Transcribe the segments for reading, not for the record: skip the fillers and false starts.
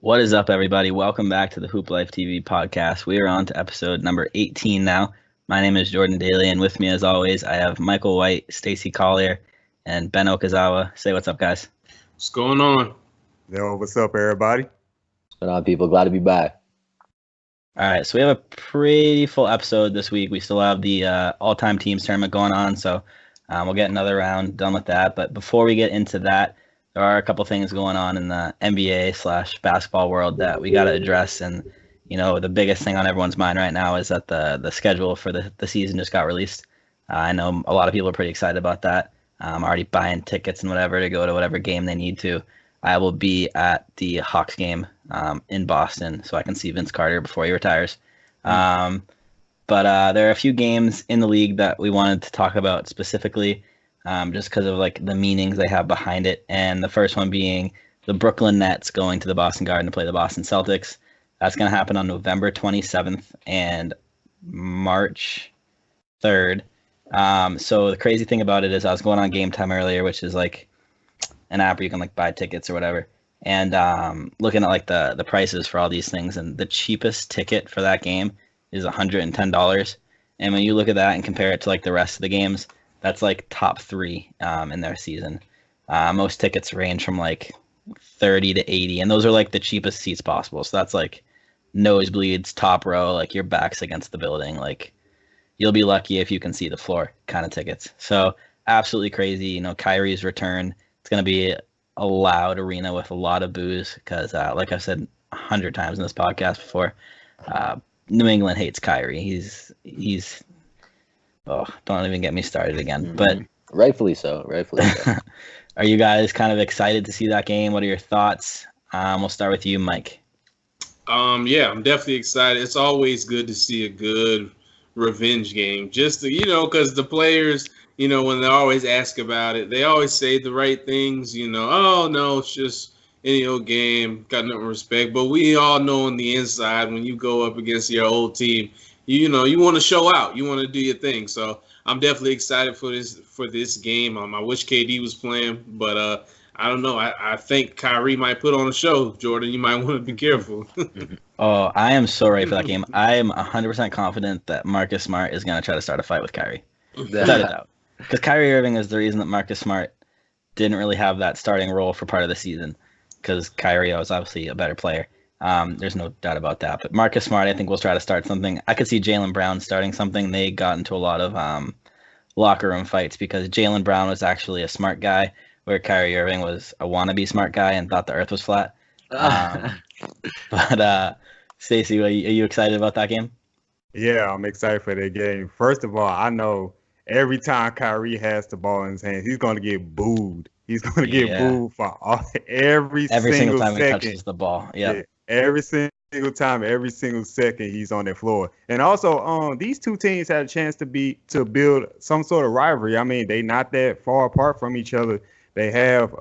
What is up, everybody? Welcome back to the HoopLifeTV Podcast. We are on to episode number 18 now. My name is Jordan Daly, and with me, as always, I have Michael White, Stacey Collier, and Ben Okazawa. Say what's up, guys. What's going on? Yo, what's up, everybody? What's going on, people? Glad to be back. All right, so we have a pretty full episode this week. We still have the all-time teams tournament going on, so we'll get another round done with that. But before we get into that, there are a couple things going on in the NBA/basketball world that we got to address. And, you know, the biggest thing on everyone's mind right now is that the schedule for the season just got released. I know a lot of people are pretty excited about that. I'm already buying tickets and whatever to go to whatever game they need to. I will be at the Hawks game in Boston so I can see Vince Carter before he retires. But there are a few games in the league that we wanted to talk about specifically. Just because of like the meanings they have behind it. And the first one being the Brooklyn Nets going to the Boston Garden to play the Boston Celtics. That's going to happen on November 27th and March 3rd. So the crazy thing about it is I was going on Game Time earlier, which is like an app where you can like buy tickets or whatever. And looking at like the prices for all these things, and the cheapest ticket for that game is $110. And when you look at that and compare it to like the rest of the games, that's like top three in their season. Most tickets range from like 30 to 80, and those are like the cheapest seats possible. So that's like nosebleeds, top row, like your back's against the building. Like you'll be lucky if you can see the floor kind of tickets. So absolutely crazy. You know, Kyrie's return. It's going to be a loud arena with a lot of boos because, like I've said 100 times in this podcast before, New England hates Kyrie. He's Oh, don't even get me started again. But rightfully so. Are you guys kind of excited to see that game? What are your thoughts? We'll start with you, Mike. Yeah, I'm definitely excited. It's always good to see a good revenge game. Just to, because the players, when they always ask about it, they always say the right things. Oh no, it's just any old game, got no respect. But we all know on the inside when you go up against your old team, you want to show out. You want to do your thing. So I'm definitely excited for this game. I wish KD was playing, but I don't know. I think Kyrie might put on a show. Jordan, you might want to be careful. Oh, I am so ready for that game. I am 100% confident that Marcus Smart is going to try to start a fight with Kyrie. Without a doubt. Because Kyrie Irving is the reason that Marcus Smart didn't really have that starting role for part of the season. Because Kyrie was obviously a better player. There's no doubt about that. But Marcus Smart, I think, will try to start something. I could see Jaylen Brown starting something. They got into a lot of locker room fights because Jaylen Brown was actually a smart guy, where Kyrie Irving was a wannabe smart guy and thought the earth was flat. But Stacey, are you excited about that game? Yeah, I'm excited for that game. First of all, I know every time Kyrie has the ball in his hands, he's going to get booed. He's going to get booed for every single time second. He touches the ball. Yep. Yeah, every single time, every single second he's on that floor. And also, these two teams had a chance to build some sort of rivalry. I mean, they not that far apart from each other. They have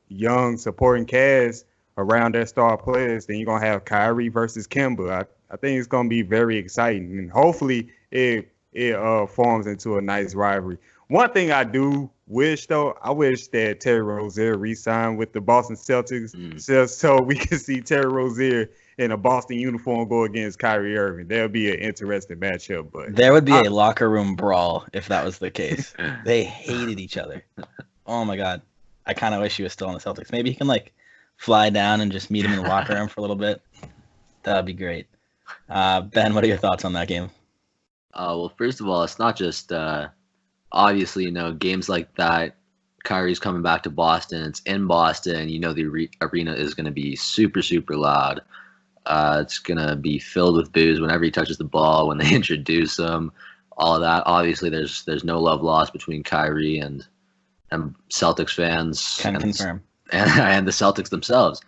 young supporting cast around their star players. Then you're gonna have Kyrie versus Kemba. I think it's gonna be very exciting, and hopefully it forms into a nice rivalry. One thing I do wish, though, I wish that Terry Rozier re-signed with the Boston Celtics just so we can see Terry Rozier in a Boston uniform go against Kyrie Irving. That would be an interesting matchup. But there would be a locker room brawl if that was the case. They hated each other. Oh, my God. I kind of wish he was still on the Celtics. Maybe he can, fly down and just meet him in the locker room for a little bit. That would be great. Ben, what are your thoughts on that game? Well, first of all, it's not just obviously, games like that. Kyrie's coming back to Boston. It's in Boston. The arena is going to be super, super loud. It's going to be filled with boos whenever he touches the ball, when they introduce him, all of that. Obviously, there's no love lost between Kyrie and Celtics fans. Can confirm. And the Celtics themselves.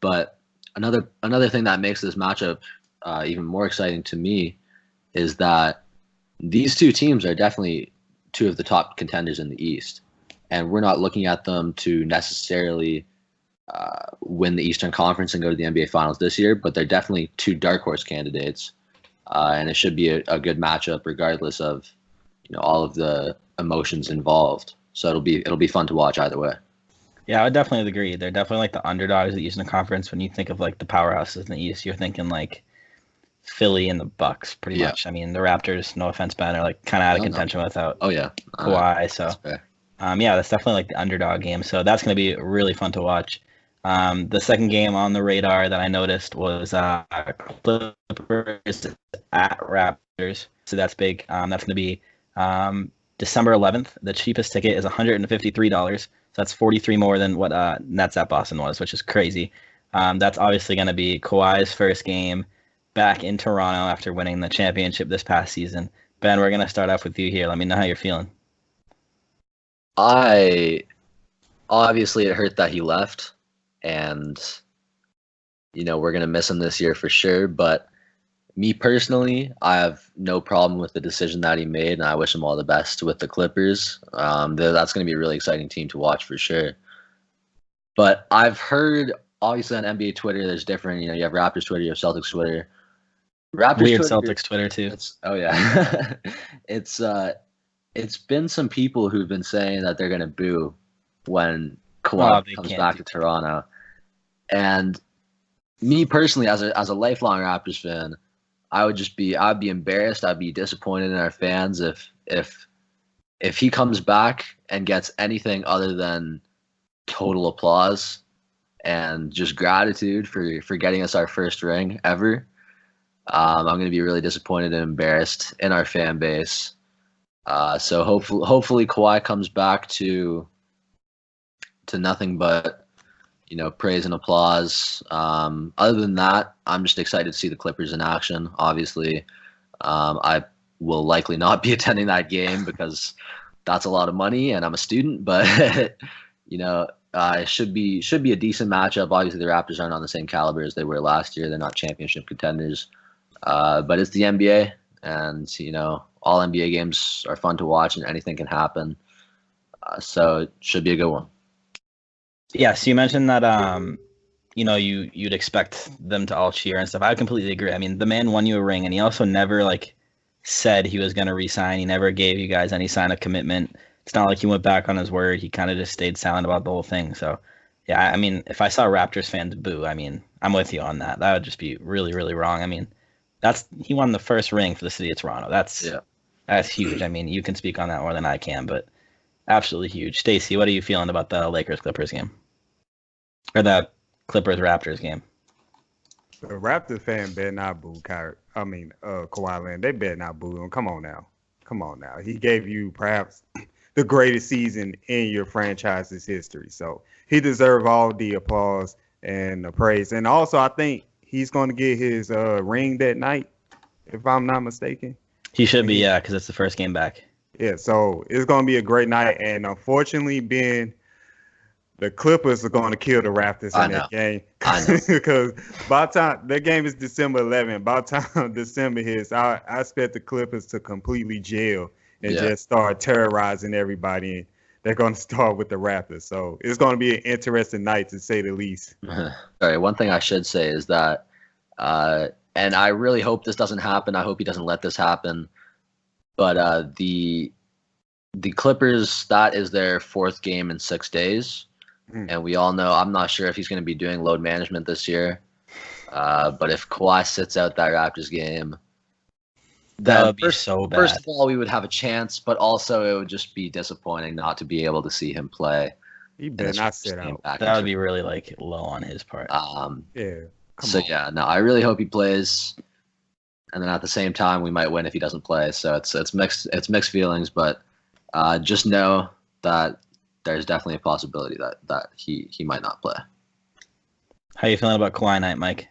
But another thing that makes this matchup even more exciting to me is that these two teams are definitely two of the top contenders in the East. And we're not looking at them to necessarily win the Eastern Conference and go to the NBA Finals this year, but they're definitely two dark horse candidates. And it should be a good matchup regardless of all of the emotions involved. So it'll be fun to watch either way. Yeah, I would definitely agree. They're definitely like the underdogs at Eastern Conference. When you think of like the powerhouses in the East, you're thinking like Philly and the Bucks, pretty Yeah. much. I mean, the Raptors, no offense, Ben, are like kind of out of No, no. contention without Oh yeah, Kawhi. So, that's fair. yeah, that's definitely like the underdog game. So that's going to be really fun to watch. The second game on the radar that I noticed was Clippers at Raptors. So that's big. That's going to be December 11th. The cheapest ticket is $153. So that's 43 more than what Nets at Boston was, which is crazy. That's obviously going to be Kawhi's first game back in Toronto after winning the championship this past season. Ben, we're going to start off with you here. Let me know how you're feeling. Obviously it hurt that he left, and we're going to miss him this year for sure, but me personally, I have no problem with the decision that he made, and I wish him all the best with the Clippers. That's going to be a really exciting team to watch for sure. But I've heard, obviously on NBA Twitter, there's different, you have Raptors Twitter, you have Celtics Twitter. Weird Celtics Twitter too. Oh yeah. It's been some people who've been saying that they're going to boo when Kawhi comes back to Toronto. And me personally, as a lifelong Raptors fan, I'd be embarrassed. I'd be disappointed in our fans if he comes back and gets anything other than total applause and just gratitude for getting us our first ring ever. I'm going to be really disappointed and embarrassed in our fan base. So hopefully Kawhi comes back to nothing but praise and applause. Other than that, I'm just excited to see the Clippers in action. Obviously, I will likely not be attending that game because that's a lot of money and I'm a student. But it should be a decent matchup. Obviously, the Raptors aren't on the same caliber as they were last year. They're not championship contenders. But it's the NBA, and all NBA games are fun to watch, and anything can happen. So it should be a good one. Yeah, so you mentioned that you'd expect them to all cheer and stuff. I completely agree. I mean, the man won you a ring, and he also never said he was going to resign. He never gave you guys any sign of commitment. It's not like he went back on his word. He kind of just stayed silent about the whole thing. So, yeah, I mean, if I saw Raptors fans boo, I mean, I'm with you on that. That would just be really, really wrong. I mean, he won the first ring for the city of Toronto. That's huge. I mean, you can speak on that more than I can, but absolutely huge. Stacey, what are you feeling about the Lakers-Clippers game? Or the Clippers-Raptors game? The Raptors fan better not boo Kawhi Leonard. They better not boo him. Come on now. He gave you perhaps the greatest season in your franchise's history. So he deserves all the applause and the praise. And also, I think he's going to get his ring that night, if I'm not mistaken. He should be, yeah, because it's the first game back. Yeah, so it's going to be a great night. And unfortunately, Ben, the Clippers are going to kill the Raptors in that game. I know. Because by the time that game is December 11th, by the time December hits, I expect the Clippers to completely jail and just start terrorizing everybody. And they're going to start with the Raptors. So it's going to be an interesting night, to say the least. All right, one thing I should say is that, and I really hope this doesn't happen. I hope he doesn't let this happen. But the Clippers, that is their fourth game in 6 days. And we all know, I'm not sure if he's going to be doing load management this year. But if Kawhi sits out that Raptors game, that would be so bad. First of all, we would have a chance, but also it would just be disappointing not to be able to see him play. He better not sit out. That would be really low on his part. Yeah. I really hope he plays. And then at the same time, we might win if he doesn't play. So it's mixed feelings, but just know that there's definitely a possibility that he might not play. How you feeling about Kawhi night, Mike?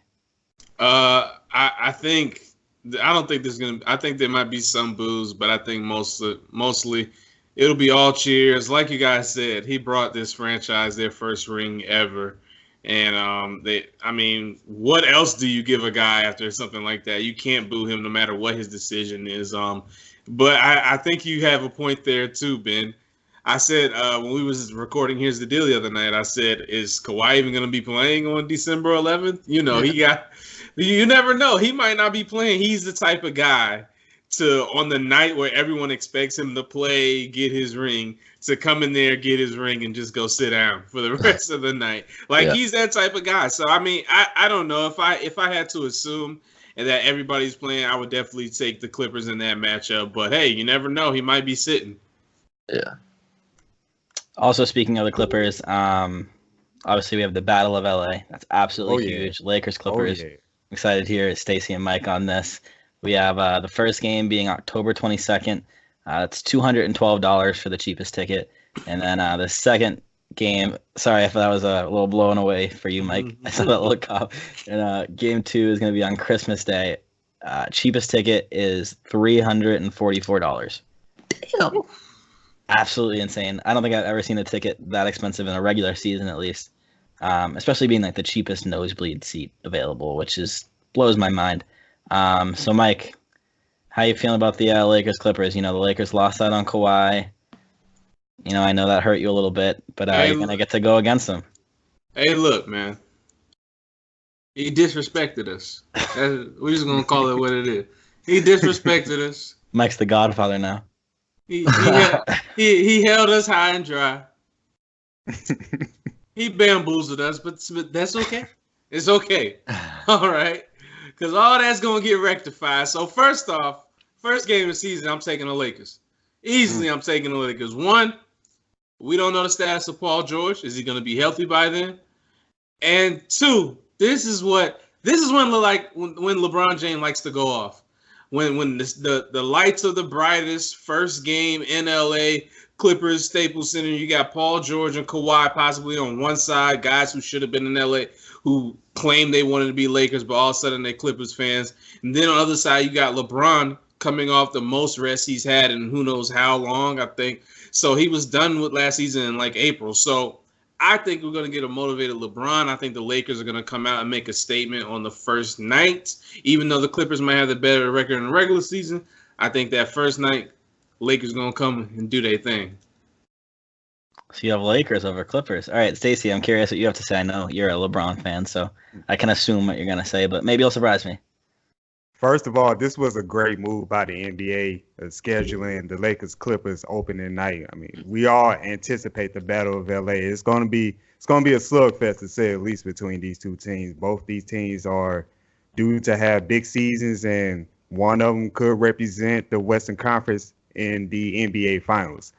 I think there might be some boos, but I think mostly it'll be all cheers. Like you guys said, he brought this franchise their first ring ever. And what else do you give a guy after something like that? You can't boo him no matter what his decision is. But I think you have a point there too, Ben. I said when we was recording Here's the Deal the other night, I said, is Kawhi even going to be playing on December 11th? You never know. He might not be playing. He's the type of guy to, on the night where everyone expects him to play, get his ring, to come in there, get his ring, and just go sit down for the rest of the night. Like, he's that type of guy. So, I mean, I don't know. If I had to assume and that everybody's playing, I would definitely take the Clippers in that matchup. But, hey, you never know. He might be sitting. Yeah. Also, speaking of the Clippers, obviously we have the Battle of LA. That's absolutely huge. Lakers, Clippers. Excited to hear Stacey and Mike on this. We have the first game being October 22nd. It's $212 for the cheapest ticket. And then the second game, sorry if that was a little blown away for you, Mike. I saw that look up. And game 2 is going to be on Christmas Day. Cheapest ticket is $344. Damn. Absolutely insane. I don't think I've ever seen a ticket that expensive in a regular season, at least. Especially being like the cheapest nosebleed seat available, which blows my mind. So, Mike, how you feeling about the Lakers Clippers? You know, the Lakers lost out on Kawhi. You know, I know that hurt you a little bit, but you're going to get to go against them. Hey, look, man. He disrespected us. We're just going to call it what it is. He disrespected us. Mike's the godfather now. He held us high and dry. He bamboozled us, but that's okay. It's okay. All right. Because all that's going to get rectified. So, first off, first game of the season, I'm taking the Lakers. Easily, I'm taking the Lakers. 1, we don't know the status of Paul George. Is he going to be healthy by then? And 2, this is when LeBron James likes to go off. When the lights are the brightest, first game in LA, Clippers, Staples Center, you got Paul George and Kawhi possibly on one side, guys who should have been in LA, who claimed they wanted to be Lakers, but all of a sudden they're Clippers fans. And then on the other side, you got LeBron coming off the most rest he's had in who knows how long, I think. So he was done with last season in like April. So I think we're going to get a motivated LeBron. I think the Lakers are going to come out and make a statement on the first night. Even though the Clippers might have the better record in the regular season, I think that first night, Lakers going to come and do their thing. So you have Lakers over Clippers. All right, Stacey, I'm curious what you have to say. I know you're a LeBron fan, so I can assume what you're going to say, but maybe you'll surprise me. First of all, this was a great move by the NBA scheduling the Lakers-Clippers opening night. I mean, we all anticipate the Battle of LA. It's going to be a slugfest, to say at least, between these two teams. Both these teams are due to have big seasons, and one of them could represent the Western Conference in the NBA Finals.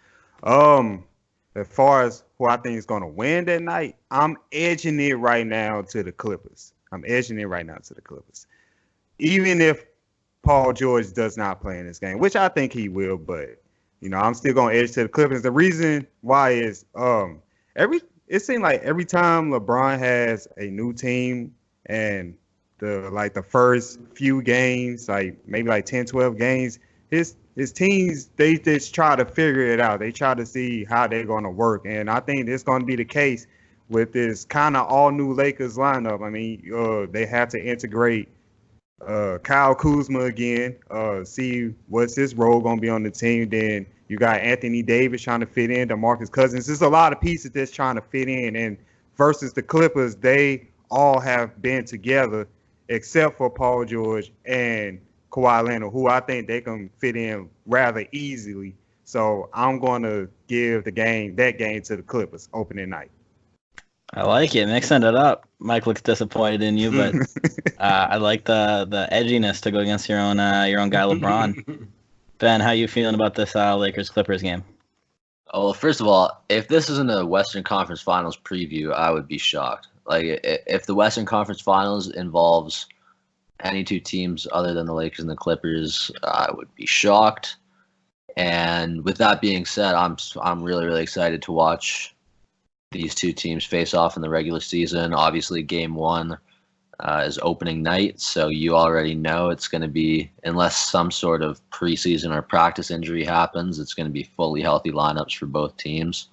As far as who I think is going to win that night, I'm edging it right now to the Clippers. Even if Paul George does not play in this game, which I think he will, but, you know, I'm still going to edge to the Clippers. The reason why is it seems like every time LeBron has a new team and the first few games, like maybe like 10, 12 games, his teams, they just try to figure it out. They try to see how they're going to work. And I think it's going to be the case with this kind of all-new Lakers lineup. I mean, they have to integrate Kyle Kuzma again, see what's his role going to be on the team. Then you got Anthony Davis trying to fit in, DeMarcus Cousins. There's a lot of pieces that's trying to fit in. And versus the Clippers, they all have been together except for Paul George and Kawhi Leonard, who I think they can fit in rather easily. So I'm going to give that game to the Clippers opening night. I like it. Mixing it up. Mike looks disappointed in you, but I like the edginess to go against your own guy LeBron. Ben, how you feeling about this Lakers Clippers game? Oh, well, first of all, if this isn't a Western Conference Finals preview, I would be shocked. Like, if the Western Conference Finals involves any two teams other than the Lakers and the Clippers, I would be shocked. And with that being said, I'm really, really excited to watch these two teams face off in the regular season. Obviously, game 1 is opening night, so you already know it's going to be, unless some sort of preseason or practice injury happens, it's going to be fully healthy lineups for both teams.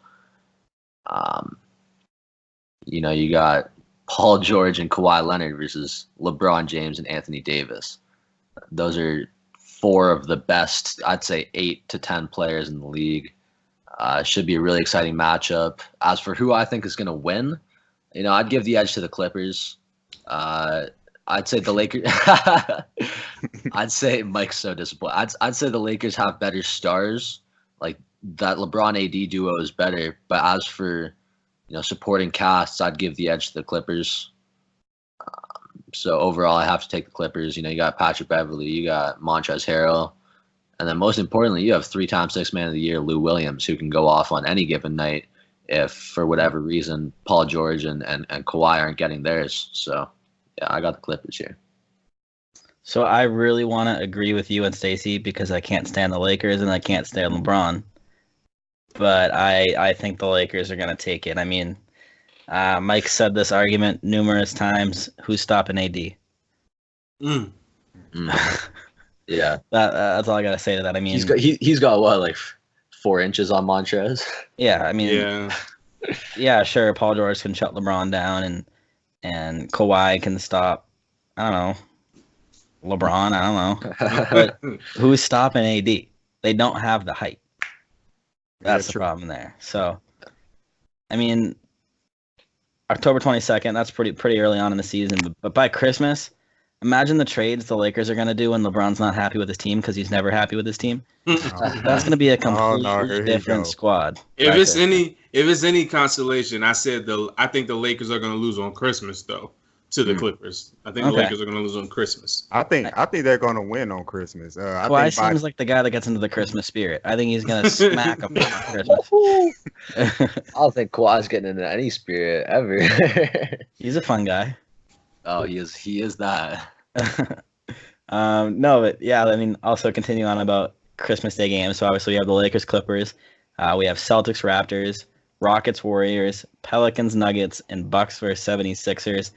You know, you got Paul George and Kawhi Leonard versus LeBron James and Anthony Davis. Those are 4 of the best, I'd say 8 to 10 players in the league. Should be a really exciting matchup. As for who I think is going to win, you know, I'd give the edge to the Clippers. I I'd say the Lakers. I'd say Mike's so disappointed. I'd say the Lakers have better stars. Like that LeBron AD duo is better. But as for supporting casts, I'd give the edge to the Clippers. So overall, I have to take the Clippers. You got Patrick Beverley, you got Montrezl Harrell, and then most importantly, you have 3-time Sixth Man of the Year Lou Williams, who can go off on any given night if, for whatever reason, Paul George and Kawhi aren't getting theirs. So, yeah, I got the Clippers here. So I really want to agree with you and Stacey because I can't stand the Lakers and I can't stand LeBron. But I think the Lakers are going to take it. I mean, Mike said this argument numerous times. Who's stopping AD? Yeah. That's all I got to say to that. I mean, he's got what, like 4 inches on Montrez? Yeah, I mean, yeah, sure. Paul George can shut LeBron down and Kawhi can stop, I don't know, LeBron, I don't know. But who's stopping AD? They don't have the height. That's the problem there. So, I mean, October 22nd, that's pretty early on in the season. But by Christmas, imagine the trades the Lakers are going to do when LeBron's not happy with his team because he's never happy with his team. That's going to be a completely different squad. If it's any consolation, I think the Lakers are going to lose on Christmas though to the Clippers. I think the Lakers are going to lose on Christmas. I think they're going to win on Christmas. Kawhi seems like the guy that gets into the Christmas spirit. I think he's going to smack him on Christmas. I don't think Kawhi's getting into any spirit ever. He's a fun guy. Oh, he is that. No, but yeah, I mean, also continue on about Christmas Day games. So obviously we have the Lakers Clippers, we have Celtics Raptors, Rockets Warriors, Pelicans Nuggets, and Bucks versus 76ers.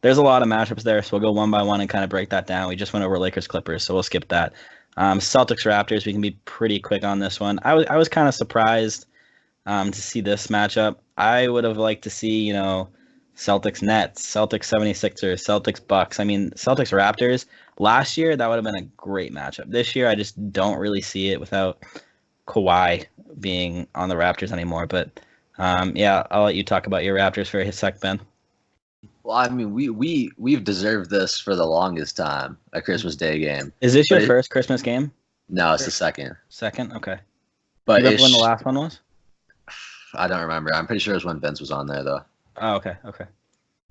There's a lot of matchups there, so we'll go one by one and kind of break that down. We just went over Lakers Clippers, so we'll skip that. Celtics Raptors, we can be pretty quick on this one. I was kind of surprised to see this matchup. I would have liked to see, Celtics Nets, Celtics 76ers, Celtics Bucks. I mean, Celtics Raptors, last year, that would have been a great matchup. This year, I just don't really see it without Kawhi being on the Raptors anymore. But, yeah, I'll let you talk about your Raptors for a sec, Ben. Well, I mean, we've deserved this for the longest time, a Christmas Day game. Is this your first Christmas game? No, it's the second. Second? Okay. But when the last one was? I don't remember. I'm pretty sure it was when Vince was on there, though. Oh, okay.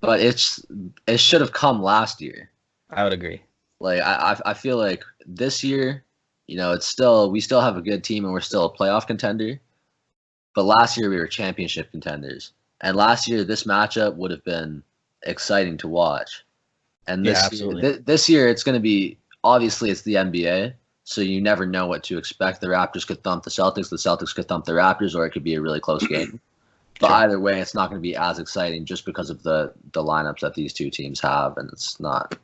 But it should have come last year. I would agree. Like I feel like this year, we still have a good team and we're still a playoff contender. But last year we were championship contenders. And last year this matchup would have been exciting to watch. And this year it's going to be, obviously it's the NBA, so you never know what to expect. The Raptors could thump the Celtics could thump the Raptors, or it could be a really close game. But either way, it's not going to be as exciting just because of the lineups that these two teams have, and it's not.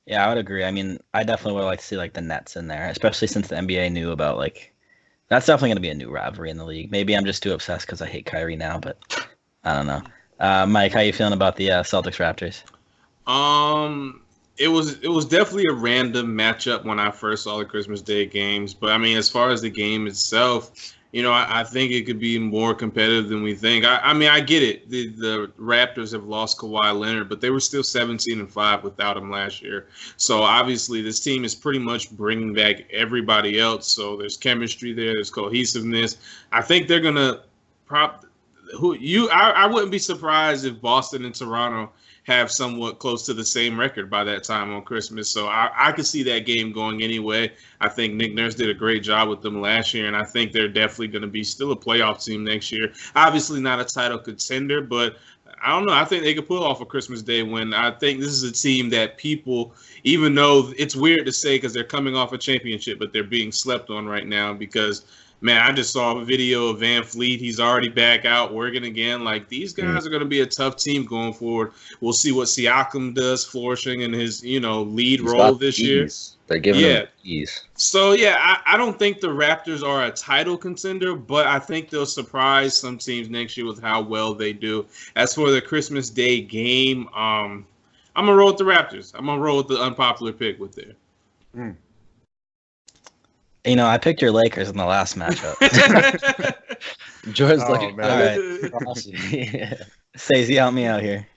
Yeah, I would agree. I mean, I definitely would like to see the Nets in there, especially since the NBA knew about that's definitely going to be a new rivalry in the league. Maybe I'm just too obsessed because I hate Kyrie now, but I don't know. Mike, how you feeling about the Celtics Raptors? It was definitely a random matchup when I first saw the Christmas Day games, but I mean, as far as the game itself, I think it could be more competitive than we think. I mean, I get it. The Raptors have lost Kawhi Leonard, but they were still 17-5 without him last year. So obviously, this team is pretty much bringing back everybody else. So there's chemistry there, there's cohesiveness. I think they're gonna I wouldn't be surprised if Boston and Toronto have somewhat close to the same record by that time on Christmas. So I could see that game going anyway. I think Nick Nurse did a great job with them last year, and I think they're definitely going to be still a playoff team next year. Obviously not a title contender, but I don't know. I think they could pull off a Christmas Day win. I think this is a team that people, even though it's weird to say because they're coming off a championship, but they're being slept on right now because – man, I just saw a video of Van Fleet. He's already back out working again. These guys are going to be a tough team going forward. We'll see what Siakam does flourishing in his, lead role this year. They're giving him ease. So, yeah, I don't think the Raptors are a title contender, but I think they'll surprise some teams next year with how well they do. As for the Christmas Day game, I'm going to roll with the Raptors. I'm going to roll with the unpopular pick with there. I picked your Lakers in the last matchup. Jordan's looking. All right. Stacey, help me out here.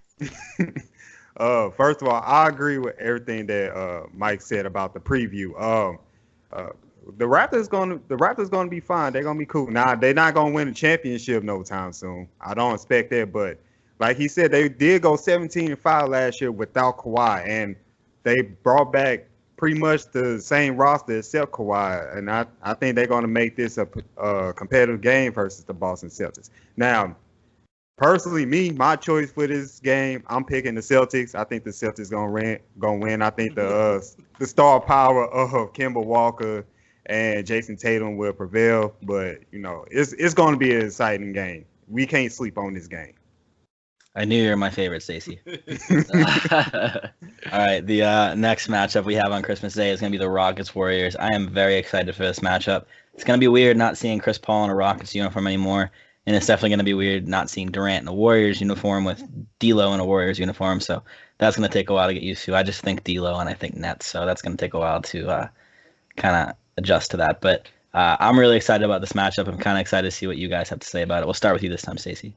First of all, I agree with everything that Mike said about the preview. The Raptors going to be fine. They're going to be cool. Now they're not going to win a championship no time soon. I don't expect that, but like he said, they did go 17-5 last year without Kawhi, and they brought back pretty much the same roster except Kawhi, and I think they're going to make this a competitive game versus the Boston Celtics. Now, personally, my choice for this game, I'm picking the Celtics. I think the Celtics gonna win. I think the star power of Kemba Walker and Jason Tatum will prevail. But it's going to be an exciting game. We can't sleep on this game. I knew you were my favorite, Stacey. All right, the next matchup we have on Christmas Day is going to be the Rockets-Warriors. I am very excited for this matchup. It's going to be weird not seeing Chris Paul in a Rockets uniform anymore, and it's definitely going to be weird not seeing Durant in a Warriors uniform with D'Lo in a Warriors uniform, so that's going to take a while to get used to. I just think D'Lo and I think Nets, so that's going to take a while to kind of adjust to that. But I'm really excited about this matchup. I'm kind of excited to see what you guys have to say about it. We'll start with you this time, Stacey.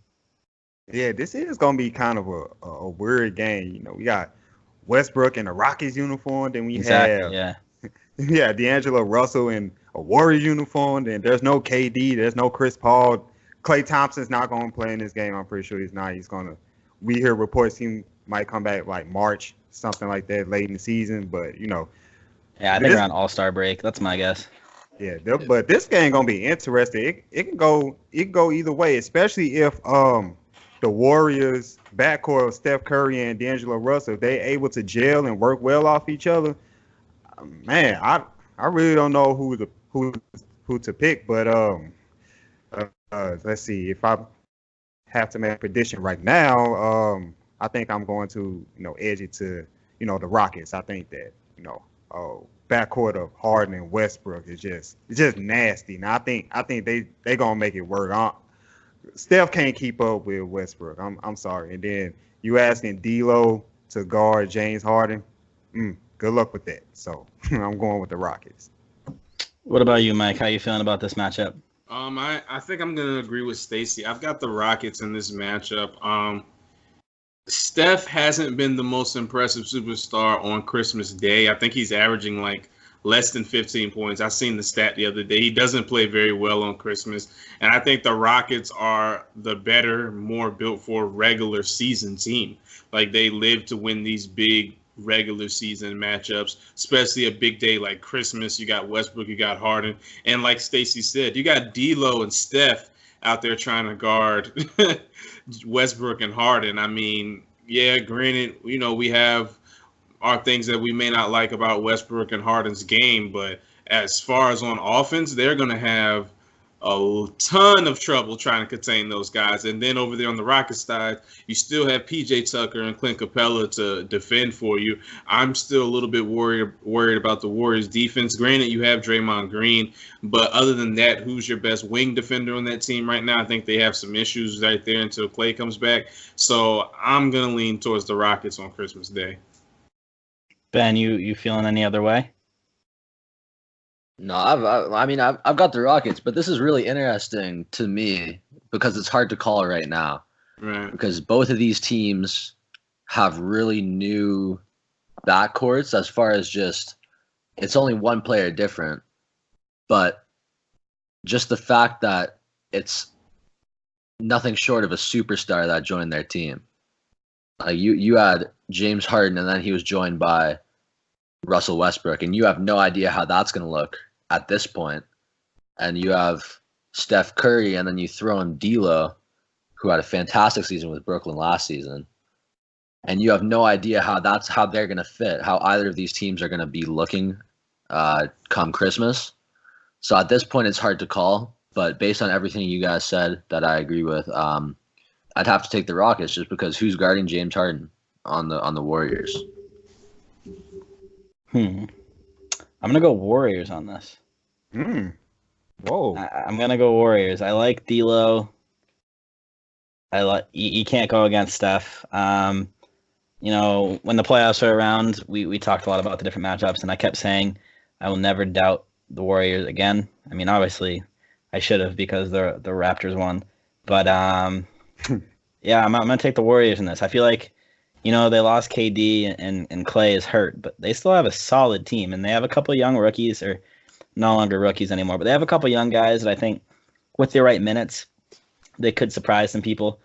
Yeah, this is going to be kind of a weird game. We got Westbrook in a Rockets uniform. Then we have D'Angelo Russell in a Warriors uniform. Then there's no KD. There's no Chris Paul. Klay Thompson's not going to play in this game. I'm pretty sure he's not. We hear reports he might come back like March, something like that, late in the season. But, Yeah, I think around All-Star break. That's my guess. Yeah, but this game going to be interesting. It can go either way, especially if the Warriors backcourt of Steph Curry and D'Angelo Russell, if they're able to gel and work well off each other, man, I really don't know who to pick. But let's see. If I have to make a prediction right now, I think I'm going to edge it to the Rockets. I think that backcourt of Harden and Westbrook is just nasty. Now I think they gonna make it work. Steph can't keep up with Westbrook. I'm sorry. And then you asking D'Lo to guard James Harden. Good luck with that. So I'm going with the Rockets. What about you, Mike? How you feeling about this matchup? I think I'm gonna agree with Stacey. I've got the Rockets in this matchup. Steph hasn't been the most impressive superstar on Christmas Day. I think he's averaging like less than 15 points. I seen the stat the other day. He doesn't play very well on Christmas. And I think the Rockets are the better, more built for regular season team. Like they live to win these big regular season matchups, especially a big day like Christmas. You got Westbrook, you got Harden. And like Stacey said, you got D'Lo and Steph out there trying to guard Westbrook and Harden. I mean, yeah, granted, we have our things that we may not like about Westbrook and Harden's game, but as far as on offense, they're going to have a ton of trouble trying to contain those guys. And then over there on the Rockets side, you still have PJ Tucker and Clint Capella to defend for you. I'm still a little bit worried about the Warriors defense. Granted, you have Draymond Green, but other than that, who's your best wing defender on that team right now? I think they have some issues right there until Klay comes back. So I'm going to lean towards the Rockets on Christmas Day. Ben, you feeling any other way? No, I've got the Rockets, but this is really interesting to me because it's hard to call right now. Right. Because both of these teams have really new backcourts as far as just it's only one player different, but just the fact that it's nothing short of a superstar that joined their team. You had James Harden, and then he was joined by Russell Westbrook, and you have no idea how that's going to look at this point. And you have Steph Curry, and then you throw in D'Lo, who had a fantastic season with Brooklyn last season, and you have no idea how they're going to fit, how either of these teams are going to be looking come Christmas. So at this point, it's hard to call. But based on everything you guys said that I agree with, I'd have to take the Rockets just because who's guarding James Harden on the Warriors? I'm gonna go Warriors on this. Whoa. I'm gonna go Warriors. I like D'Lo. You can't go against Steph. When the playoffs are around, we talked a lot about the different matchups, and I kept saying I will never doubt the Warriors again. I mean, obviously, I should have because the Raptors won, but yeah, I'm gonna take the Warriors in this. I feel like they lost KD and Clay is hurt, but they still have a solid team, and they have a couple of young rookies, or no longer rookies anymore, but they have a couple of young guys that I think with the right minutes, they could surprise some people.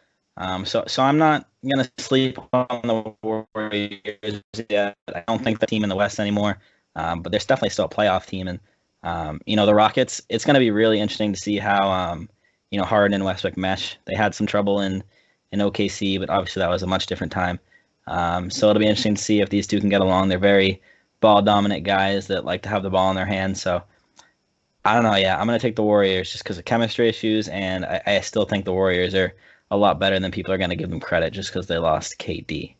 So I'm not going to sleep on the Warriors yet. I don't think the team in the West anymore, but there's definitely still a playoff team. And, the Rockets, it's going to be really interesting to see how, Harden and Westbrook mesh. They had some trouble in OKC, but obviously that was a much different time. So it'll be interesting to see if these two can get along. They're very ball-dominant guys that like to have the ball in their hands. So I don't know. Yeah, I'm going to take the Warriors just because of chemistry issues, and I still think the Warriors are a lot better than people are going to give them credit just because they lost KD.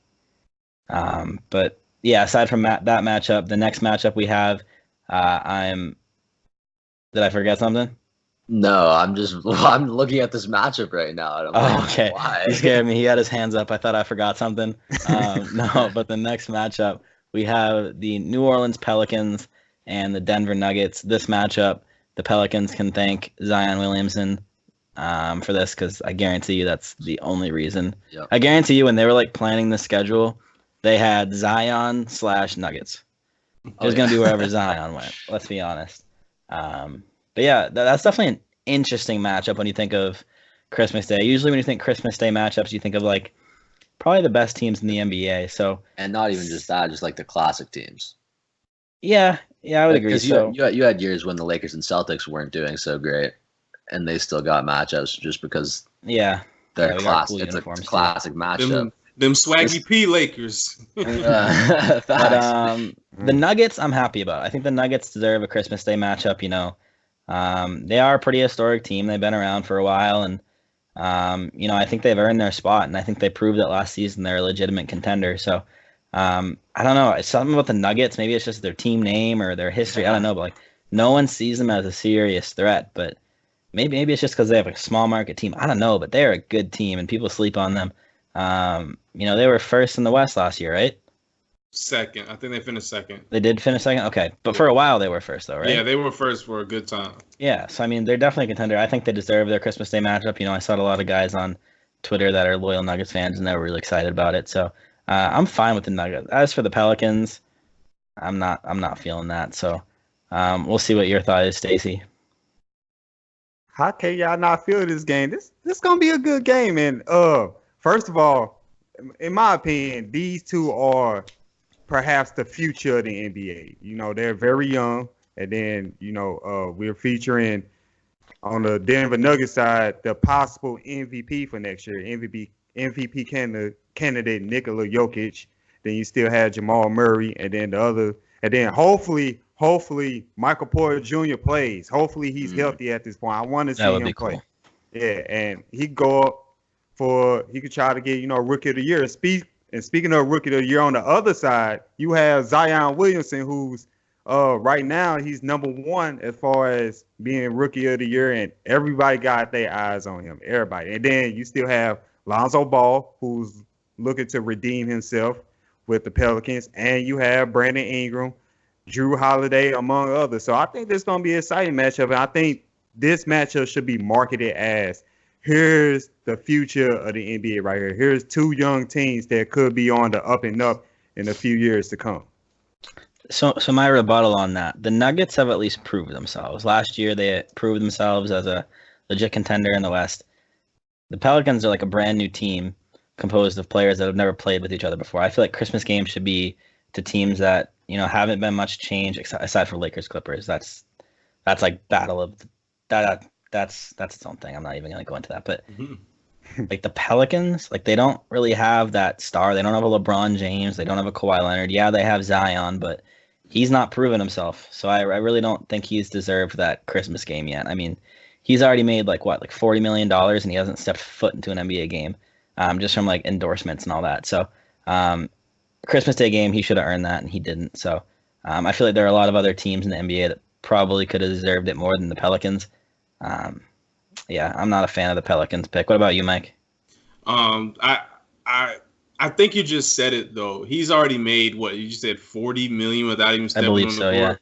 But yeah, aside from that matchup, the next matchup we have, did I forget something? No, I'm looking at this matchup right now. And I'm like, okay. Why? He scared me. He had his hands up. I thought I forgot something. No, but the next matchup, we have the New Orleans Pelicans and the Denver Nuggets. This matchup, the Pelicans can thank Zion Williamson for this, because I guarantee you that's the only reason. Yep. I guarantee you when they were like planning the schedule, they had Zion/Nuggets. It was going to be wherever Zion went. Let's be honest. But yeah, that's definitely an interesting matchup when you think of Christmas Day. Usually when you think Christmas Day matchups, you think of like probably the best teams in the NBA. So, and not even just that, just like the classic teams. Yeah, I would agree. Because you had years when the Lakers and Celtics weren't doing so great, and they still got matchups just because they're classic. It's a classic matchup. Them swaggy P Lakers. But the Nuggets, I'm happy about. I think the Nuggets deserve a Christmas Day matchup. They are a pretty historic team. They've been around for a while, and I think they've earned their spot, and I think they proved it last season. They're a legitimate contender. So I don't know. It's something about the Nuggets. Maybe it's just their team name or their history. I don't know, but like no one sees them as a serious threat. But maybe it's just because they have a small market team. I don't know, but they're a good team, and people sleep on them. They were first in the West last year, right? Second. I think they finished second. They did finish second? Okay. But for a while they were first though, right? Yeah, they were first for a good time. Yeah. So, they're definitely a contender. I think they deserve their Christmas Day matchup. I saw a lot of guys on Twitter that are loyal Nuggets fans, and they were really excited about it. So, I'm fine with the Nuggets. As for the Pelicans, I'm not feeling that. So, we'll see what your thought is, Stacey. How can y'all not feel this game? This gonna be a good game. And first of all, in my opinion, these two are perhaps the future of the NBA. They're very young, and then we're featuring on the Denver Nuggets side the possible MVP for next year, MVP candidate Nikola Jokic. Then you still have Jamal Murray, and then hopefully Michael Porter Jr. plays. Hopefully he's healthy at this point. I want to see him play. Cool. Yeah, and he could try to get Rookie of the Year. Speaking of Rookie of the Year, on the other side, you have Zion Williamson, who's right now he's number one as far as being Rookie of the Year, and everybody got their eyes on him. Everybody, and then you still have Lonzo Ball, who's looking to redeem himself with the Pelicans, and you have Brandon Ingram, Drew Holiday, among others. So I think this is going to be an exciting matchup, and I think this matchup should be marketed as, here's the future of the NBA right here. Here's two young teams that could be on the up and up in a few years to come. So my rebuttal on that, the Nuggets have at least proved themselves. Last year, they proved themselves as a legit contender in the West. The Pelicans are like a brand new team composed of players that have never played with each other before. I feel like Christmas games should be to teams that, haven't been much change aside from Lakers Clippers. That's like battle of that. That's its own thing. I'm not even going to go into that. But like the Pelicans, like they don't really have that star. They don't have a LeBron James. They don't have a Kawhi Leonard. Yeah, they have Zion, but he's not proven himself. So I really don't think he's deserved that Christmas game yet. He's already made like $40 million, and he hasn't stepped foot into an NBA game, just from like endorsements and all that. So Christmas Day game, he should have earned that, and he didn't. So I feel like there are a lot of other teams in the NBA that probably could have deserved it more than the Pelicans. Yeah, I'm not a fan of the Pelicans pick. What about you, Mike? I think you just said it though. He's already made what you said, $40 million without even stepping on the board.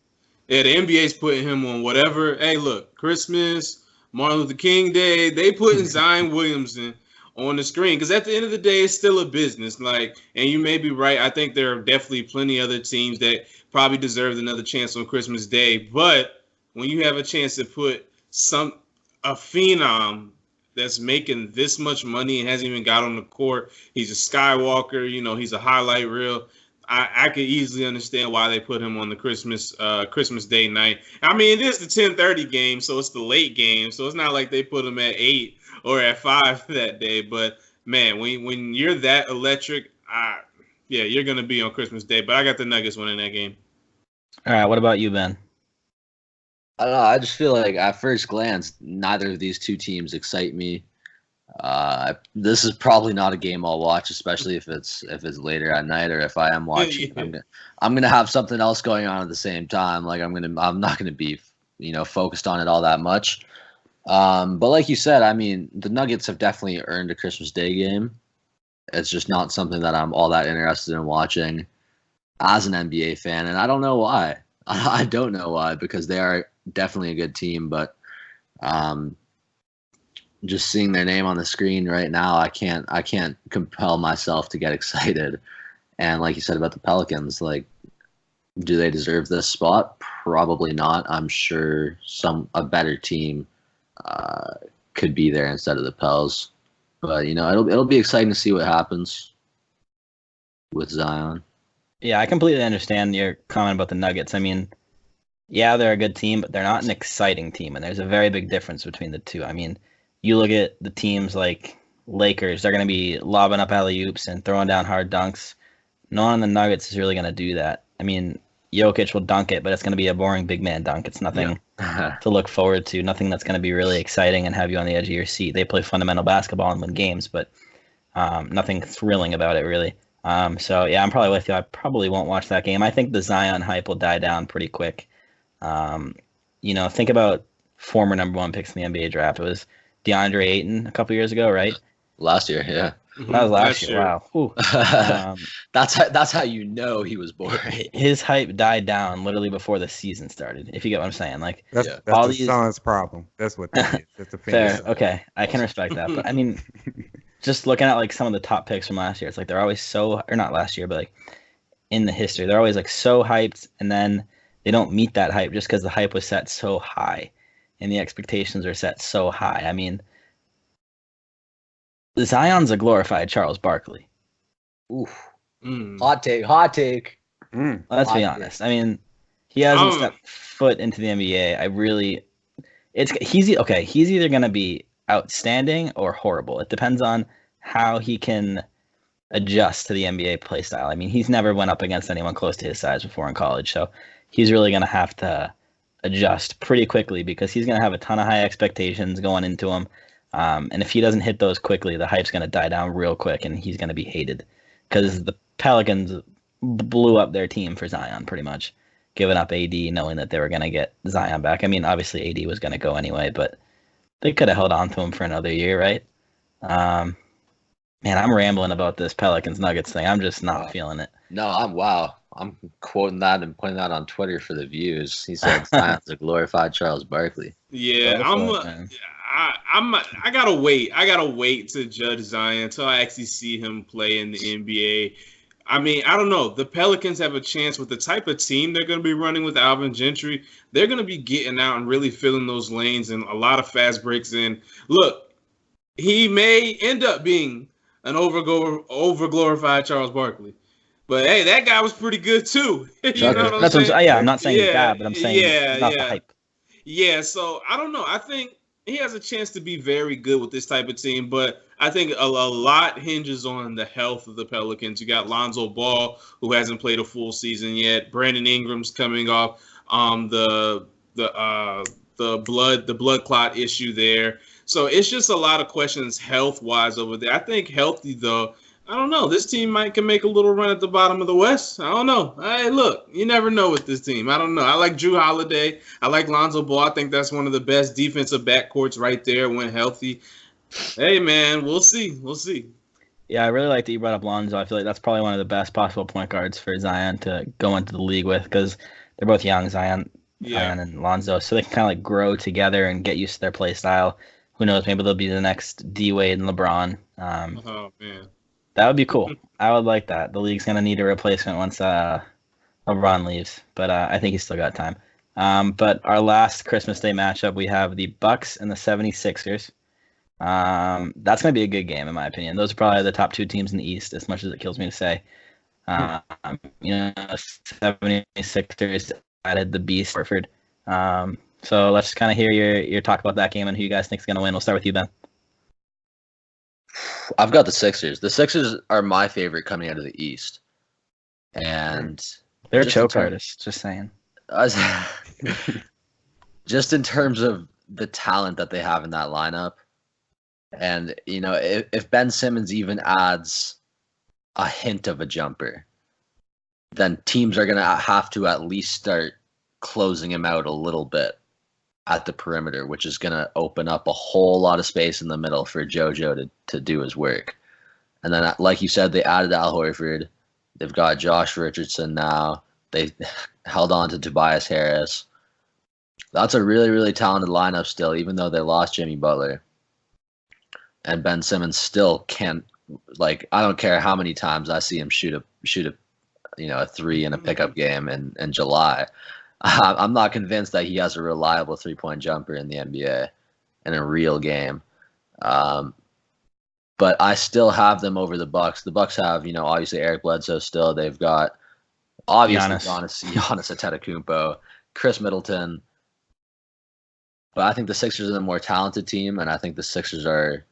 Yeah, the NBA's putting him on whatever. Hey, look, Christmas, Martin Luther King Day, they putting Zion Williamson on the screen. Because at the end of the day, it's still a business. Like, and you may be right. I think there are definitely plenty other teams that probably deserve another chance on Christmas Day. But when you have a chance to put a phenom that's making this much money and hasn't even got on the court, he's a Skywalker, he's a highlight reel. I could easily understand why they put him on the Christmas Day night. I mean, it is the 10:30 game, so it's the late game. So it's not like they put him at 8 or at 5 that day. But man, when you're that electric, you're gonna be on Christmas Day. But I got the Nuggets winning that game. All right, what about you, Ben? I don't know. I just feel like at first glance, neither of these two teams excite me. This is probably not a game I'll watch, especially if it's later at night, or if I am watching. Yeah. I'm gonna have something else going on at the same time. Like I'm not gonna be focused on it all that much. But like you said, I mean, the Nuggets have definitely earned a Christmas Day game. It's just not something that I'm all that interested in watching as an NBA fan, and I don't know why. I don't know why, because they are definitely a good team, but just seeing their name on the screen right now, I can't compel myself to get excited. And like you said about the Pelicans, like, do they deserve this spot? Probably not. I'm sure a better team could be there instead of the Pels. But it'll be exciting to see what happens with Zion. Yeah, I completely understand your comment about the Nuggets. I mean, yeah, they're a good team, but they're not an exciting team, and there's a very big difference between the two. I mean, you look at the teams like Lakers, they're going to be lobbing up alley-oops and throwing down hard dunks. No one on the Nuggets is really going to do that. I mean, Jokic will dunk it, but it's going to be a boring big man dunk. It's nothing to look forward to, nothing that's going to be really exciting and have you on the edge of your seat. They play fundamental basketball and win games, but nothing thrilling about it, really. So, yeah, I'm probably with you. I probably won't watch that game. I think the Zion hype will die down pretty quick. Think about former number one picks in the NBA draft. It was DeAndre Ayton a couple years ago, right? Last year, yeah. That was last year. Wow. That's how you know he was born. His hype died down literally before the season started, if you get what I'm saying. Like, that's all the Suns' problem. That's what that is. That's a fair. Okay, I can respect that. But I mean, just looking at like some of the top picks from last year, it's like they're always or not last year, but like in the history, they're always like so hyped, and then they don't meet that hype just because the hype was set so high and the expectations are set so high. I mean, Zion's a glorified Charles Barkley. Oof. Hot take. Let's be honest. I mean, he hasn't stepped foot into the NBA. He's either going to be outstanding or horrible. It depends on how he can adjust to the NBA play style. I mean, he's never went up against anyone close to his size before in college, so he's really going to have to adjust pretty quickly because he's going to have a ton of high expectations going into him. And if he doesn't hit those quickly, the hype's going to die down real quick, and he's going to be hated because the Pelicans blew up their team for Zion pretty much, giving up AD knowing that they were going to get Zion back. I mean, obviously AD was going to go anyway, but they could have held on to him for another year, right? Man, I'm rambling about this Pelicans-Nuggets thing. I'm just not feeling it. No, I'm quoting that and putting that on Twitter for the views. He said Zion's a glorified Charles Barkley. Yeah, I gotta wait. I gotta wait to judge Zion until I actually see him play in the NBA. I mean, I don't know. The Pelicans have a chance with the type of team they're going to be running with Alvin Gentry. They're going to be getting out and really filling those lanes and a lot of fast breaks in. Look, he may end up being an over-glorified Charles Barkley. But, hey, that guy was pretty good, too. You know what I'm saying? I'm not saying he's bad, but I'm saying not the hype. Yeah, so I don't know. I think he has a chance to be very good with this type of team, but I think a lot hinges on the health of the Pelicans. You got Lonzo Ball, who hasn't played a full season yet. Brandon Ingram's coming off the blood clot issue there. So it's just a lot of questions health-wise over there. I think healthy, though, I don't know. This team can make a little run at the bottom of the West. I don't know. Hey, look, you never know with this team. I don't know. I like Drew Holiday. I like Lonzo Ball. I think that's one of the best defensive backcourts right there when healthy. Hey, man, we'll see. We'll see. Yeah, I really like that you brought up Lonzo. I feel like that's probably one of the best possible point guards for Zion to go into the league with because they're both young, Zion and Lonzo, so they can kind of like grow together and get used to their play style. who knows? Maybe they'll be the next D Wade and LeBron. Oh man, that would be cool. I would like that. The league's gonna need a replacement once LeBron leaves, but I think he's still got time. But our last Christmas Day matchup, we have the Bucks and the 76ers. That's going to be a good game, in my opinion. Those are probably the top two teams in the East, as much as it kills me to say. 76ers added the beast, Horford. So let's just kind of hear your talk about that game and who you guys think is going to win. We'll start with you, Ben. I've got the Sixers. The Sixers are my favorite coming out of the East. And they're a choke artist, just saying. Just in terms of the talent that they have in that lineup. And, if Ben Simmons even adds a hint of a jumper, then teams are going to have to at least start closing him out a little bit at the perimeter, which is going to open up a whole lot of space in the middle for JoJo to do his work. And then, like you said, they added Al Horford. They've got Josh Richardson now. They held on to Tobias Harris. That's a really, really talented lineup still, even though they lost Jimmy Butler. And Ben Simmons still can't, I don't care how many times I see him shoot a three in a pickup game in July. I'm not convinced that he has a reliable three-point jumper in the NBA in a real game. But I still have them over the Bucks. The Bucks have, obviously Eric Bledsoe still. They've got obviously Giannis Antetokounmpo, Chris Middleton. But I think the Sixers are the more talented team, and I think the Sixers are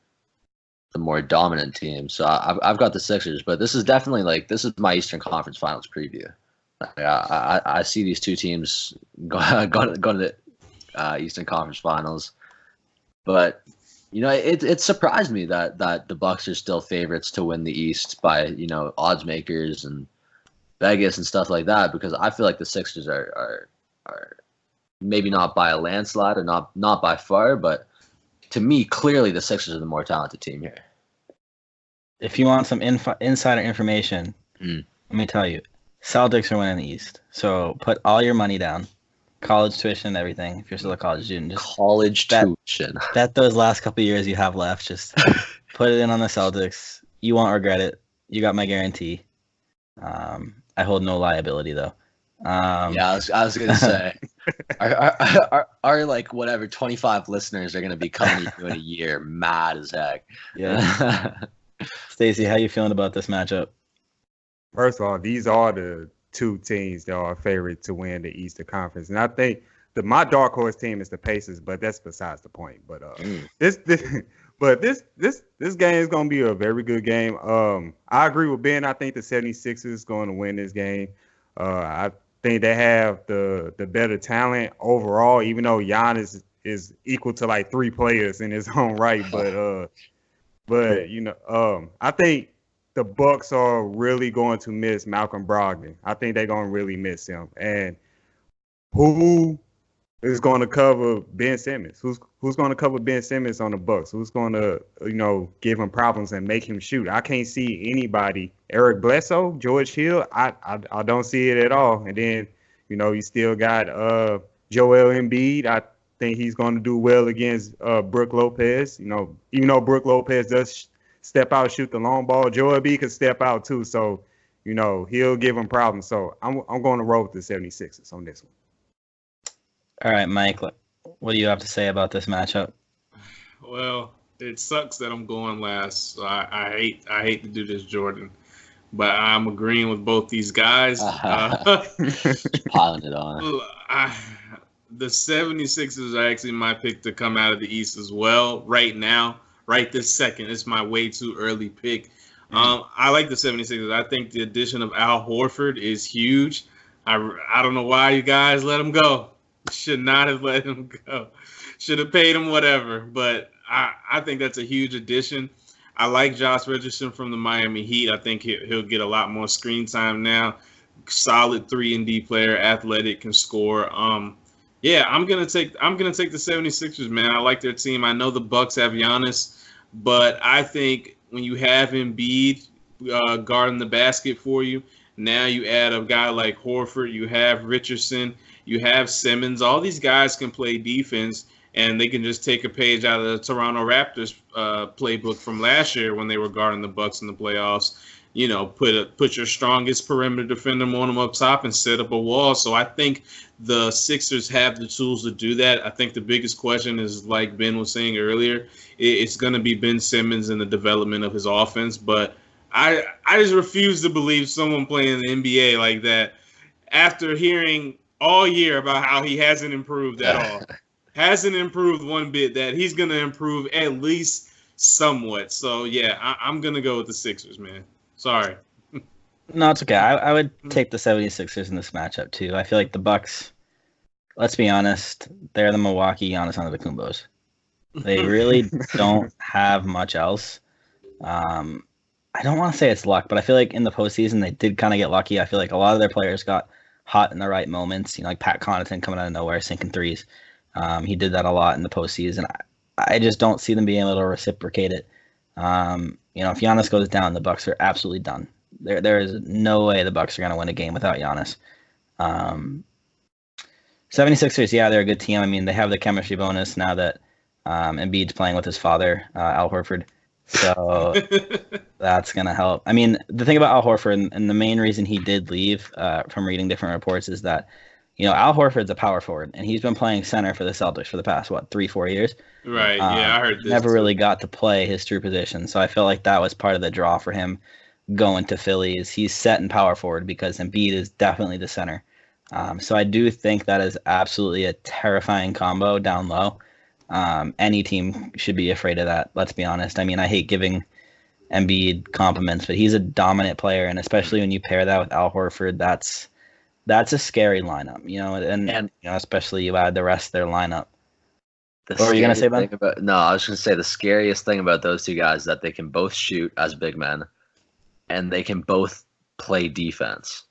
the more dominant team. So I've got the Sixers, but this is definitely this is my Eastern Conference Finals preview. I see these two teams going to the Eastern Conference Finals, but it surprised me that the Bucks are still favorites to win the East by odds makers and Vegas and stuff like that, because I feel like the Sixers are maybe not by a landslide or not by far, but to me clearly the Sixers are the more talented team here. If you want some insider information, let me tell you. Celtics are winning the East. So put all your money down. College tuition and everything. If you're still a college student. Just tuition. Bet those last couple of years you have left. Just put it in on the Celtics. You won't regret it. You got my guarantee. I hold no liability, though. I was going to say. Our 25 listeners are going to be coming to you in a year mad as heck. Yeah. Stacey, how you feeling about this matchup? First of all, these are the two teams that are favored to win the Eastern Conference, and I think my dark horse team is the Pacers, but that's besides the point. But this game is going to be a very good game. I agree with Ben. I think the 76ers is going to win this game. I think they have the better talent overall, even though Giannis is equal to three players in his own right. But I think the Bucks are really going to miss Malcolm Brogdon. I think they're going to really miss him. And who is going to cover Ben Simmons? Who's going to cover Ben Simmons on the Bucks? Who's going to, give him problems and make him shoot? I can't see anybody. Eric Bledsoe, George Hill, I don't see it at all. And then, you still got Joel Embiid. I think he's going to do well against Brook Lopez. Even though Brook Lopez does step out, shoot the long ball, Joel Embiid can step out too. So, he'll give him problems. So I'm going to roll with the 76ers on this one. All right, Mike, what do you have to say about this matchup? Well, it sucks that I'm going last. So I hate to do this, Jordan, but I'm agreeing with both these guys. Piling it on. The 76ers are actually my pick to come out of the East as well right now. Right this second. It's my way too early pick. I like the 76ers. I think the addition of Al Horford is huge. I don't know why you guys let him go. Should not have let him go. Should have paid him whatever. But I think that's a huge addition. I like Josh Richardson from the Miami Heat. I think he'll get a lot more screen time now. Solid 3-and-D player, athletic, can score. Yeah, I'm gonna take the 76ers, man. I like their team. I know the Bucks have Giannis, but I think when you have Embiid guarding the basket for you, now you add a guy like Horford, you have Richardson, you have Simmons. All these guys can play defense, and they can just take a page out of the Toronto Raptors playbook from last year when they were guarding the Bucks in the playoffs. You know, put your strongest perimeter defender on them up top and set up a wall. So I think the Sixers have the tools to do that. I think the biggest question is, like Ben was saying earlier, it's going to be Ben Simmons and the development of his offense. But I just refuse to believe someone playing in the NBA like that after hearing all year about how he hasn't improved at all. Hasn't improved one bit, that he's going to improve at least somewhat. So, yeah, I'm going to go with the Sixers, man. Sorry. No, it's okay. I would take the 76ers in this matchup, too. I feel like the Bucks, let's be honest, they're the Milwaukee Giannis Antetokounmpos. They really don't have much else. I don't want to say it's luck, but I feel like in the postseason they did kind of get lucky. I feel like a lot of their players got hot in the right moments. You know, like Pat Connaughton coming out of nowhere, sinking threes. He did that a lot in the postseason. I just don't see them being able to reciprocate it. You know, if Giannis goes down, the Bucks are absolutely done. There is no way the Bucks are going to win a game without Giannis. 76ers, yeah, they're a good team. I mean, they have the chemistry bonus now that Embiid's playing with his father, Al Horford. So that's going to help. I mean, the thing about Al Horford, and the main reason he did leave from reading different reports, is that, you know, Al Horford's a power forward, and he's been playing center for the Celtics for the past, 3-4 years? Right, yeah, I heard this. Never really got to play his true position, so I feel like that was part of the draw for him going to Philly. Is he's set in power forward because Embiid is definitely the center. So I do think that is absolutely a terrifying combo down low. Any team should be afraid of that, let's be honest. I mean, I hate giving Embiid compliments, but he's a dominant player, and especially when you pair that with Al Horford, that's a scary lineup, you know, and you know, especially you add the rest of their lineup. What were you going to say, Ben? No, I was going to say the scariest thing about those two guys is that they can both shoot as big men, and they can both play defense.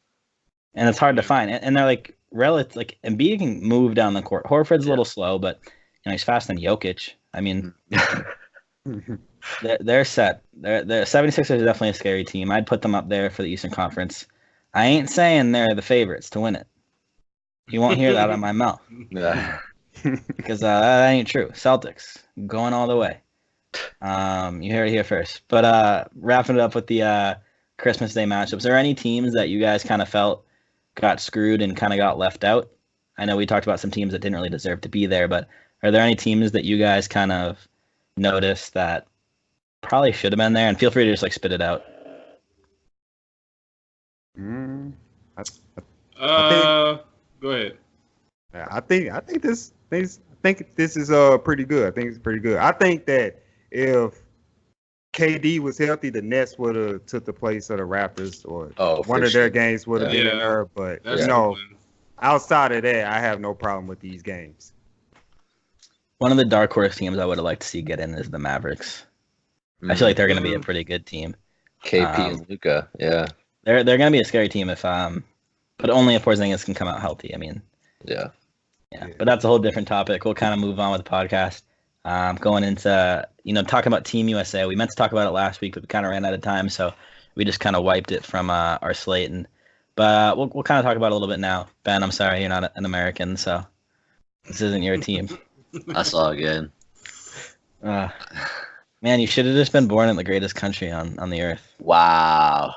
And it's hard to find. And they're like relative, like Embiid can move down the court. Horford's a little slow, but you know, he's faster than Jokic. I mean, they're set. The 76ers are definitely a scary team. I'd put them up there for the Eastern Conference. I ain't saying they're the favorites to win it. You won't hear that out of my mouth. Yeah. Because that ain't true. Celtics going all the way. You heard it here first. But wrapping it up with the Christmas Day matchups, are there any teams that you guys kind of felt got screwed and kind of got left out? I know we talked about some teams that didn't really deserve to be there, but are there any teams that you guys kind of noticed that probably should have been there? And feel free to just like spit it out. Go ahead. I think this is pretty good. I think it's pretty good. I think that if KD was healthy, the Nets would have took the place of the Raptors, or one of their games would have been in there. But you know, outside of that, I have no problem with these games. One of the dark horse teams I would have liked to see get in is the Mavericks. I feel like they're going to be a pretty good team. KP and Luka, yeah. They're going to be a scary team if but only if Porzingis can come out healthy. I mean, yeah. But that's a whole different topic. We'll kind of move on with the podcast. Going into, you know, talking about Team USA. We meant to talk about it last week, but we kind of ran out of time, so we just kind of wiped it from our slate. But we'll kind of talk about it a little bit now. Ben, I'm sorry, you're not an American, so this isn't your team. That's all good. Man, you should have just been born in the greatest country on the earth. Wow.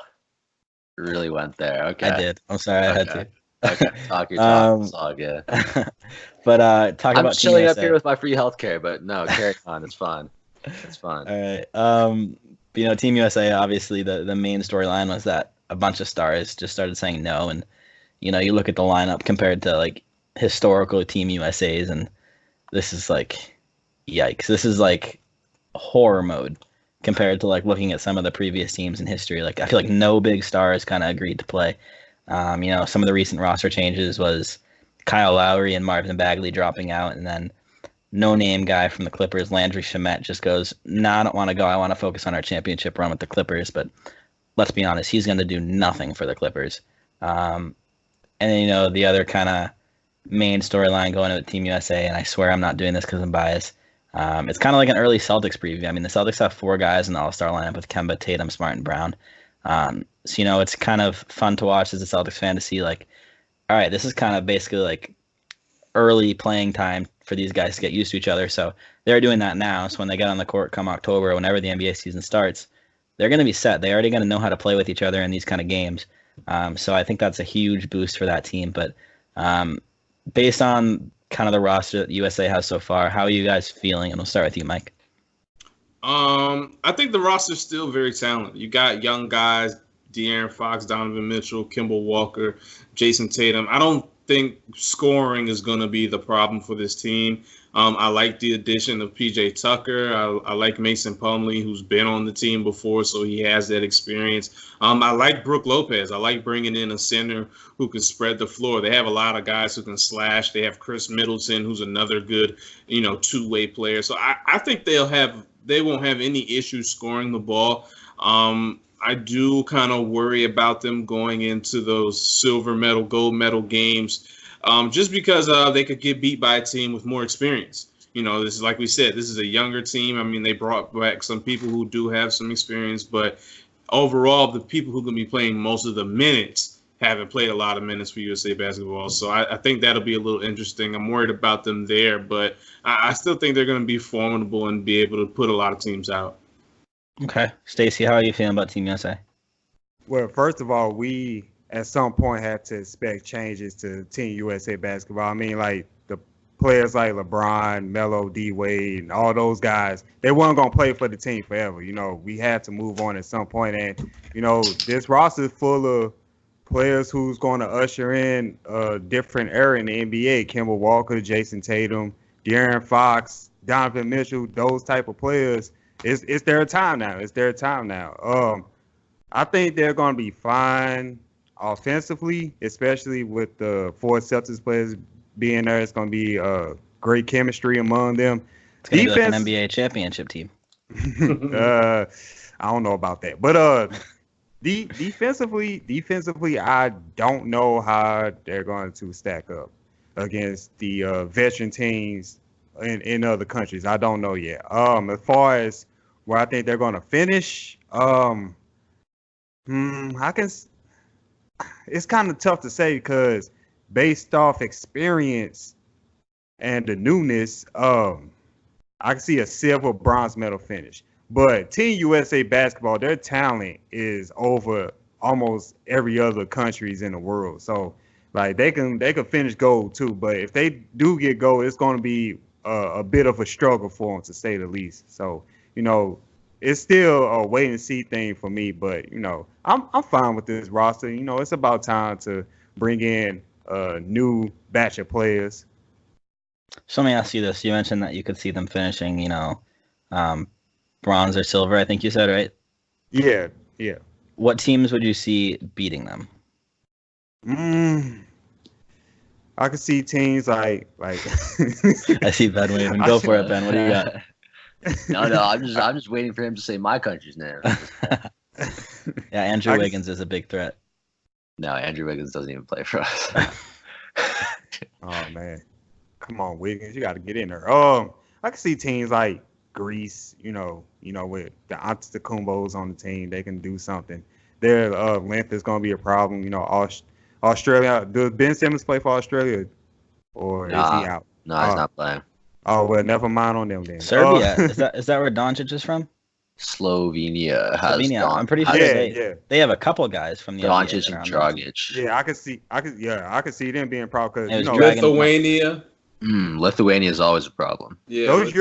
Really went there. Okay. I did. I'm sorry, I had to. Okay. Talk your talk. It's all good. But talking about I'm chilling Team up here with my free healthcare, but no, carry on. It's fine. It's fine. All right. You know, Team USA, obviously the main storyline was that a bunch of stars just started saying no, and you know, you look at the lineup compared to like historical Team USA's, and this is like, yikes. This is like horror mode compared to like looking at some of the previous teams in history. Like, I feel like no big stars kind of agreed to play. You know, some of the recent roster changes was Kyle Lowry and Marvin Bagley dropping out, and then no-name guy from the Clippers, Landry Shamet, just goes, nah, I don't want to go. I want to focus on our championship run with the Clippers. But let's be honest, he's going to do nothing for the Clippers. And then, you know, the other kind of main storyline going into Team USA, and I swear I'm not doing this because I'm biased, it's kind of like an early Celtics preview. I mean, the Celtics have 4 guys in the All-Star lineup with Kemba, Tatum, Smart, and Brown. So, you know, it's kind of fun to watch as a Celtics fan to see, like, all right, this is kind of basically like early playing time for these guys to get used to each other. So they're doing that now. So when they get on the court come October, or whenever the NBA season starts, they're going to be set. They're already going to know how to play with each other in these kind of games. So I think that's a huge boost for that team. But based on kind of the roster that USA has so far, how are you guys feeling? And we'll start with you, Mike. I think the roster's still very talented. You got young guys, De'Aaron Fox, Donovan Mitchell, Kemba Walker, Jason Tatum. I don't think scoring is going to be the problem for this team. I like the addition of PJ Tucker. I like Mason Plumlee, who's been on the team before, so he has that experience. I like Brook Lopez. I like bringing in a center who can spread the floor. They have a lot of guys who can slash. They have Chris Middleton, who's another good, two-way player. So I think they won't have any issues scoring the ball. I do kind of worry about them going into those silver medal, gold medal games, just because they could get beat by a team with more experience. This is, like we said, this is a younger team. I mean, they brought back some people who do have some experience, but overall, the people who are going to be playing most of the minutes haven't played a lot of minutes for USA basketball. So I think that'll be a little interesting. I'm worried about them there, but I still think they're going to be formidable and be able to put a lot of teams out. Okay. Stacey, how are you feeling about Team USA? Well, first of all, we at some point have to expect changes to Team USA basketball. I mean, like the players like LeBron, Melo, D-Wade, and all those guys, they weren't going to play for the team forever. We had to move on at some point. And, this roster is full of players who's going to usher in a different era in the NBA. Kemba Walker, Jason Tatum, De'Aaron Fox, Donovan Mitchell, those type of players. It's their time now. It's their time now. I think they're going to be fine offensively, especially with the four Celtics players being there. It's going to be great chemistry among them. It's going to be like an NBA championship team. I don't know about that. But defensively, I don't know how they're going to stack up against the veteran teams in other countries. I don't know yet. As far as where I think they're going to finish, it's kind of tough to say because based off experience and the newness, I can see a silver bronze medal finish. But Team USA basketball, their talent is over almost every other countries in the world. So like they can finish gold too. But if they do get gold, it's going to be a bit of a struggle for them, to say the least. So it's still a wait and see thing for me. But I'm fine with this roster. It's about time to bring in a new batch of players. So let me ask you this: you mentioned that you could see them finishing, bronze or silver. I think you said, right? Yeah. What teams would you see beating them? I could see teams like. I see Ben waving. Go for it, Ben. What do you got? No, I'm just waiting for him to say my country's name. Yeah, Andrew Wiggins is a big threat. No, Andrew Wiggins doesn't even play for us. Oh man, come on, Wiggins, you got to get in there. I can see teams like Greece, with the Antetokounmpos on the team, they can do something. Their length is going to be a problem. Australia. Does Ben Simmons play for Australia, or is he out? No, he's not playing. Oh well, never mind on them then. Serbia, is that where Doncic is from? Slovenia. I'm pretty sure they have a couple guys from the Doncic and Dragic. Yeah, I could see them being a problem because Lithuania. Lithuania is always a problem. Yeah, those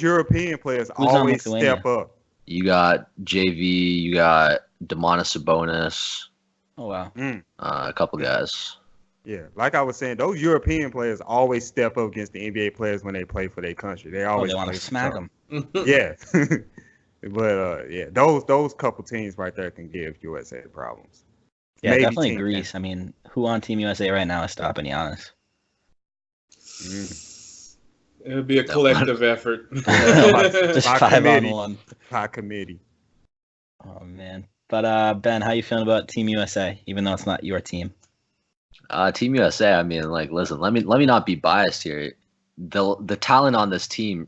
European players always step up. You got JV, you got Domantas Sabonis. Oh wow. A couple guys. Yeah, like I was saying, those European players always step up against the NBA players when they play for their country. They always want to smack them. Yeah. But those couple teams right there can give USA problems. Yeah, maybe definitely Greece. I mean, who on Team USA right now is stopping Giannis? It would be a collective effort. Just 5-on-1 by committee. Oh man. But Ben, how you feeling about Team USA, even though it's not your team? Team USA, I mean, like, listen, let me not be biased here. The talent on this team,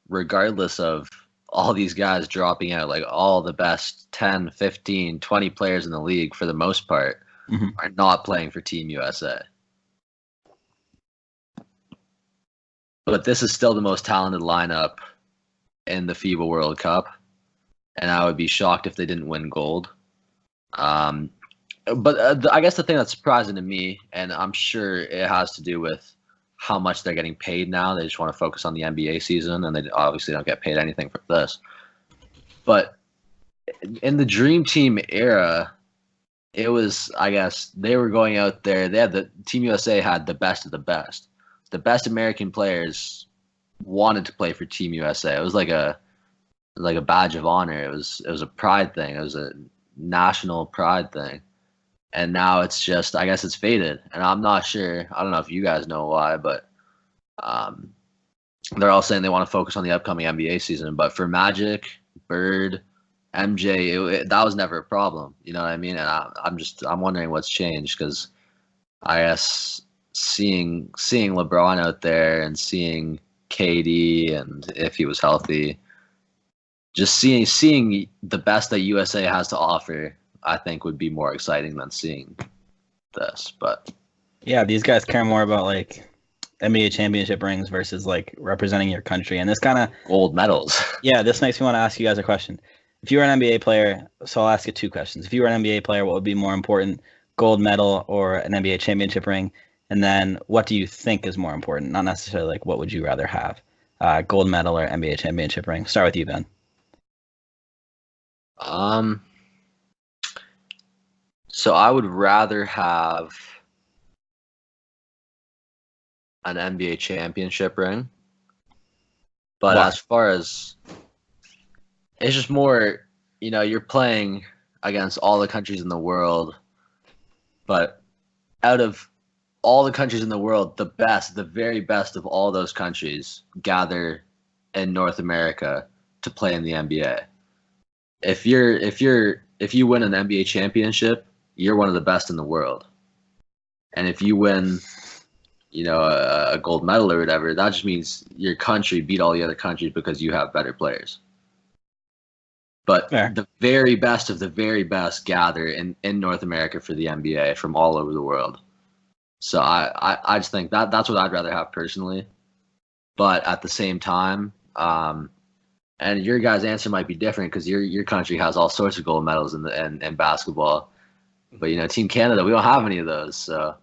regardless of all these guys dropping out, like all the best 10, 15, 20 players in the league for the most part are not playing for Team USA. but this is still the most talented lineup in the FIBA World Cup, and I would be shocked if they didn't win gold. But I guess the thing that's surprising to me, and I'm sure it has to do with how much they're getting paid now. They just want to focus on the NBA season, and they obviously don't get paid anything for this. But in the Dream Team era, it was, I guess, they were going out there. They had Team USA had the best of the best. The best American players wanted to play for Team USA. It was like a badge of honor. It was a pride thing. It was a national pride thing. And now it's just, I guess it's faded. And I'm not sure. I don't know if you guys know why, but they're all saying they want to focus on the upcoming NBA season. But for Magic, Bird, MJ, that was never a problem. You know what I mean? And I'm wondering what's changed, because I guess seeing LeBron out there and seeing KD, and if he was healthy, just seeing the best that USA has to offer, I think would be more exciting than seeing this. But yeah, these guys care more about like NBA championship rings versus like representing your country, and this kind of gold medals. Yeah, this makes me want to ask you guys a question. If you were an NBA player, so I'll ask you two questions. If you were an NBA player, what would be more important, gold medal or an NBA championship ring? And then what do you think is more important? Not necessarily like what would you rather have, gold medal or NBA championship ring? Start with you, Ben. So I would rather have an NBA championship ring. But as far as, it's just more, you're playing against all the countries in the world, but out of all the countries in the world, the very best of all those countries gather in North America to play in the NBA. If you win an NBA championship, you're one of the best in the world. And if you win, a gold medal or whatever, that just means your country beat all the other countries because you have better players. But Fair. The very best of the very best gather in North America for the NBA from all over the world. So I just think that's what I'd rather have personally. But at the same time, and your guys' answer might be different because your country has all sorts of gold medals in basketball. But, Team Canada, we don't have any of those. So,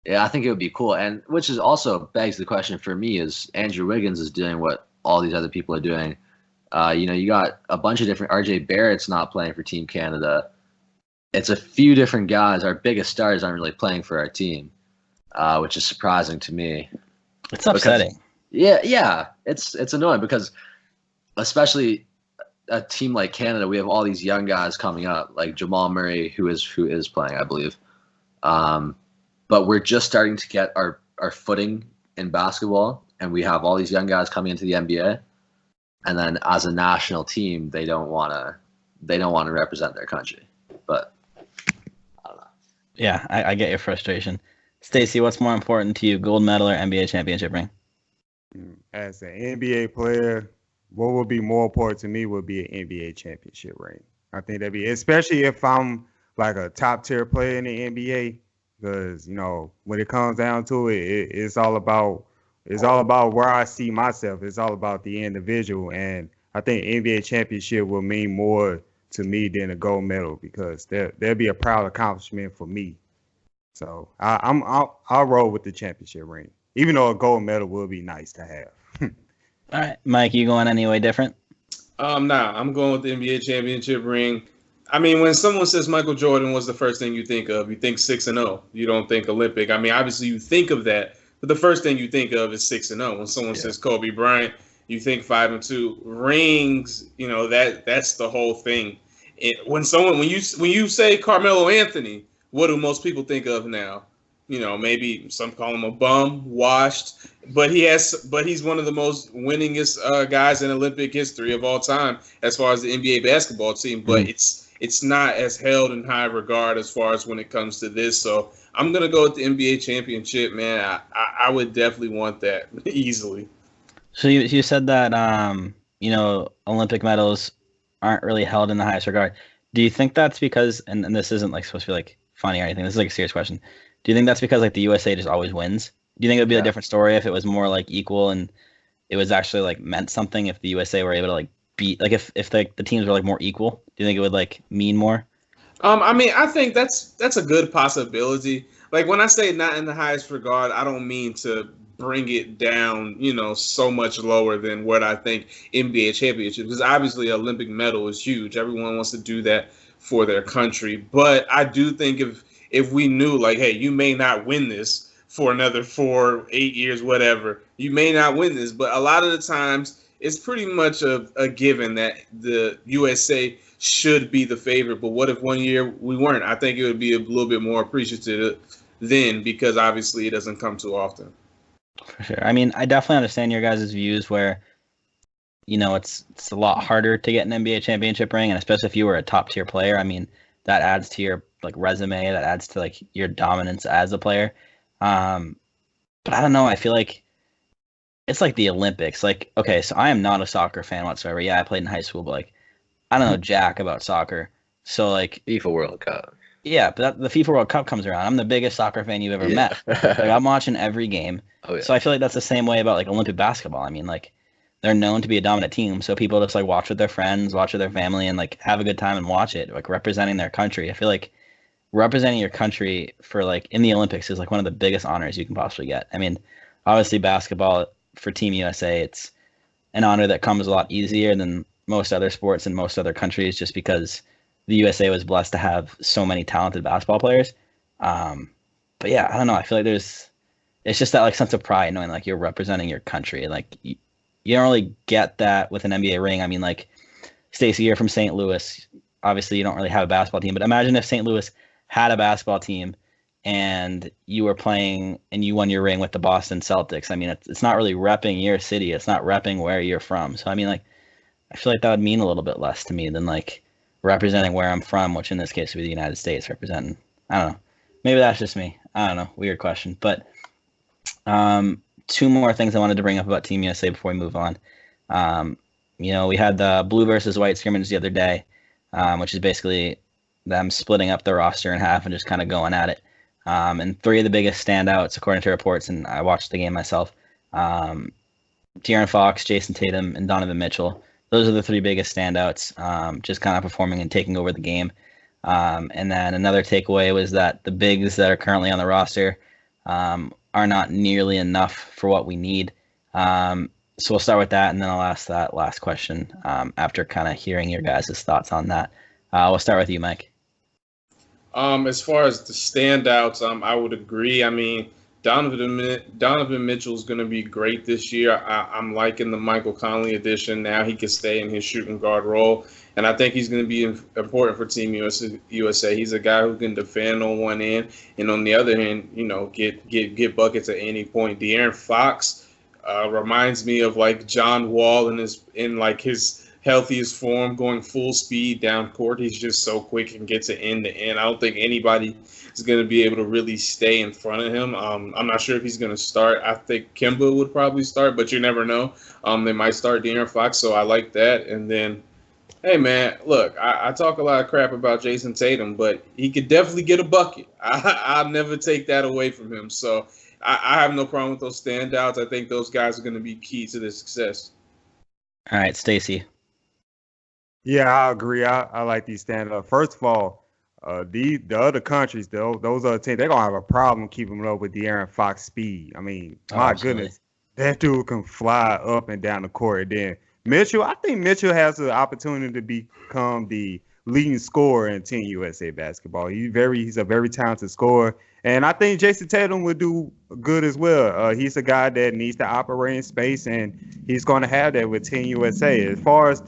yeah, I think it would be cool. And which is also begs the question for me is Andrew Wiggins is doing what all these other people are doing. You got a bunch of different – RJ Barrett's not playing for Team Canada. It's a few different guys. Our biggest stars aren't really playing for our team, which is surprising to me. It's upsetting. Yeah. It's annoying because especially a team like Canada, we have all these young guys coming up, like Jamal Murray, who is playing, I believe. But we're just starting to get our footing in basketball, and we have all these young guys coming into the NBA. And then as a national team, they don't want to represent their country. But I don't know. Yeah, I get your frustration. Stacey, what's more important to you, gold medal or NBA championship ring? As an NBA player, what would be more important to me would be an NBA championship ring. I think that'd be, especially if I'm like a top tier player in the NBA, because when it comes down to it, it's all about where I see myself. It's all about the individual, and I think NBA championship will mean more to me than a gold medal because there'll be a proud accomplishment for me. So I'll roll with the championship ring, even though a gold medal will be nice to have. All right, Mike, you going any way different? Nah, I'm going with the NBA championship ring. I mean, when someone says Michael Jordan, what's the first thing you think of? You think 6-0. You don't think Olympic. I mean, obviously you think of that, but the first thing you think of is 6-0. When someone says Kobe Bryant, you think 5-2. Rings, that's the whole thing. When you say Carmelo Anthony, what do most people think of now? Maybe some call him a bum, washed, but he's one of the most winningest guys in Olympic history of all time as far as the NBA basketball team. But it's not as held in high regard as far as when it comes to this. So I'm gonna go with the NBA championship, man. I would definitely want that easily. So you said that Olympic medals aren't really held in the highest regard. Do you think that's because, and this isn't like supposed to be like funny or anything, this is like a serious question. Do you think that's because like the USA just always wins Do you think it would be a different story if it was more like equal and it was actually like meant something if the USA were able to like beat, like if the teams were like more equal? Do you think it would like mean more? I mean, I think that's a good possibility. Like when I say not in the highest regard, I don't mean to bring it down, so much lower than what I think NBA championship, because obviously Olympic medal is huge. Everyone wants to do that for their country. But I do think if we knew like, hey, you may not win this for another 4, 8 years, whatever, you may not win this. But a lot of the times it's pretty much a given that the USA should be the favorite. But what if one year we weren't? I think it would be a little bit more appreciative then, because obviously it doesn't come too often. For sure. I mean, I definitely understand your guys' views where, it's a lot harder to get an NBA championship ring, and especially if you were a top tier player. I mean, that adds to your like resume, that adds to like your dominance as a player. But I don't know. I feel like it's like the Olympics. Like, okay, so I am not a soccer fan whatsoever. Yeah, I played in high school, but like, I don't know jack about soccer. So like FIFA World Cup. Yeah, but the FIFA World Cup comes around. I'm the biggest soccer fan you've ever met. Like, I'm watching every game. Oh, yeah. So I feel like that's the same way about like Olympic basketball. I mean, like they're known to be a dominant team, so people just like watch with their friends, watch with their family, and like have a good time and watch it, like representing their country. I feel like representing your country for like in the Olympics is like one of the biggest honors you can possibly get. I mean, obviously basketball for Team USA, it's an honor that comes a lot easier than most other sports in most other countries, just because the USA was blessed to have so many talented basketball players. But yeah, I don't know. I feel like it's just that like sense of pride knowing like you're representing your country. Like you don't really get that with an NBA ring. I mean, like Stacey, you're from St. Louis. Obviously, you don't really have a basketball team, but imagine if St. Louis had a basketball team and you were playing and you won your ring with the Boston Celtics. I mean, it's not really repping your city. It's not repping where you're from. So I mean, like I feel like that would mean a little bit less to me than like representing where I'm from, which in this case would be the United States representing. I don't know. Maybe that's just me. I don't know. Weird question. But two more things I wanted to bring up about Team USA before we move on. We had the blue versus white scrimmage the other day, which is basically them splitting up the roster in half and just kind of going at it. And three of the biggest standouts, according to reports, and I watched the game myself, De'Aaron Fox, Jason Tatum, and Donovan Mitchell. Those are the three biggest standouts, just kind of performing and taking over the game. And then another takeaway was that the bigs that are currently on the roster are not nearly enough for what we need. So we'll start with that, and then I'll ask that last question after kind of hearing your guys' thoughts on that. We'll start with you, Mike. As far as the standouts, I would agree. I mean, Donovan Mitchell is going to be great this year. I'm liking the Michael Conley addition. Now he can stay in his shooting guard role, and I think he's going to be important for Team USA. He's a guy who can defend on one end, and on the other hand, get buckets at any point. De'Aaron Fox reminds me of like John Wall in his healthiest form, going full speed down court. He's just so quick and gets it end to end. I don't think anybody is going to be able to really stay in front of him. I'm not sure if he's going to start. I think Kemba would probably start, but you never know. They might start De'Aaron Fox, so I like that. And then, hey, man, look, I talk a lot of crap about Jason Tatum, but he could definitely get a bucket. I'll never take that away from him. So I have no problem with those standouts. I think those guys are going to be key to the success. All right, Stacey. Yeah, I agree. I like these stand-up. First of all, the other countries, those other teams, they're going to have a problem keeping up with De'Aaron Fox speed. I mean, my goodness, that dude can fly up and down the court. And then Mitchell, I think Mitchell has the opportunity to become the leading scorer in Team USA basketball. He's a very talented scorer. And I think Jason Tatum would do good as well. He's a guy that needs to operate in space, and he's going to have that with Team USA. As far as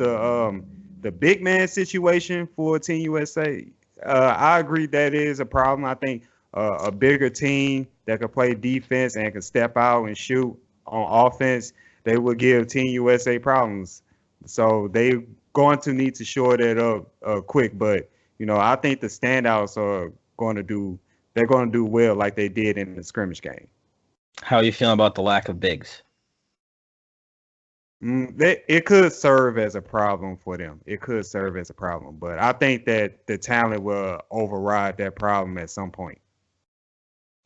the big man situation for Team USA, I agree that is a problem. I think a bigger team that can play defense and can step out and shoot on offense, they would give Team USA problems. So they're going to need to shore that up quick. But, I think the standouts are going to do well like they did in the scrimmage game. How are you feeling about the lack of bigs? It could serve as a problem for them. It could serve as a problem, but I think that the talent will override that problem at some point.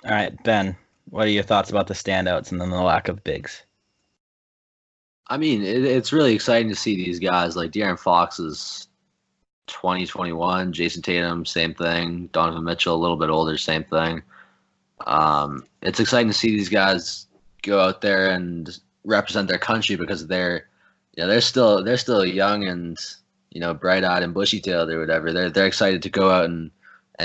All right, Ben, What are your thoughts about the standouts and then the lack of bigs? I mean, it's really exciting to see these guys. Like De'Aaron Fox is 2021. Jason Tatum, same thing. Donovan Mitchell, a little bit older, same thing. It's exciting to see these guys go out there and represent their country because they're still young and bright-eyed and bushy-tailed or whatever. They're excited to go out and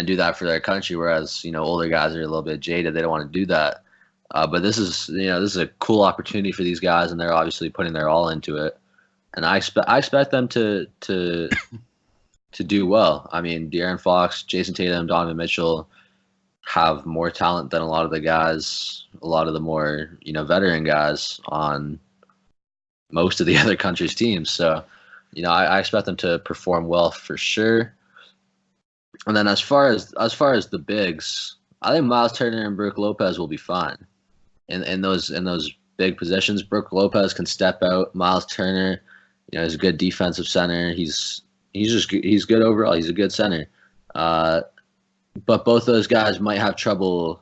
do that for their country, whereas older guys are a little bit jaded. They don't want to do that. But this is a cool opportunity for these guys, and they're obviously putting their all into it. And I expect them to do well. I mean, De'Aaron Fox, Jason Tatum, Donovan Mitchell have more talent than a lot of the guys, a lot of the more veteran guys on most of the other countries' teams. So, I expect them to perform well for sure. And then as far as the bigs, I think Miles Turner and Brook Lopez will be fine in those big positions. Brook Lopez can step out. Miles Turner, is a good defensive center. He's good overall. He's a good center. But both those guys might have trouble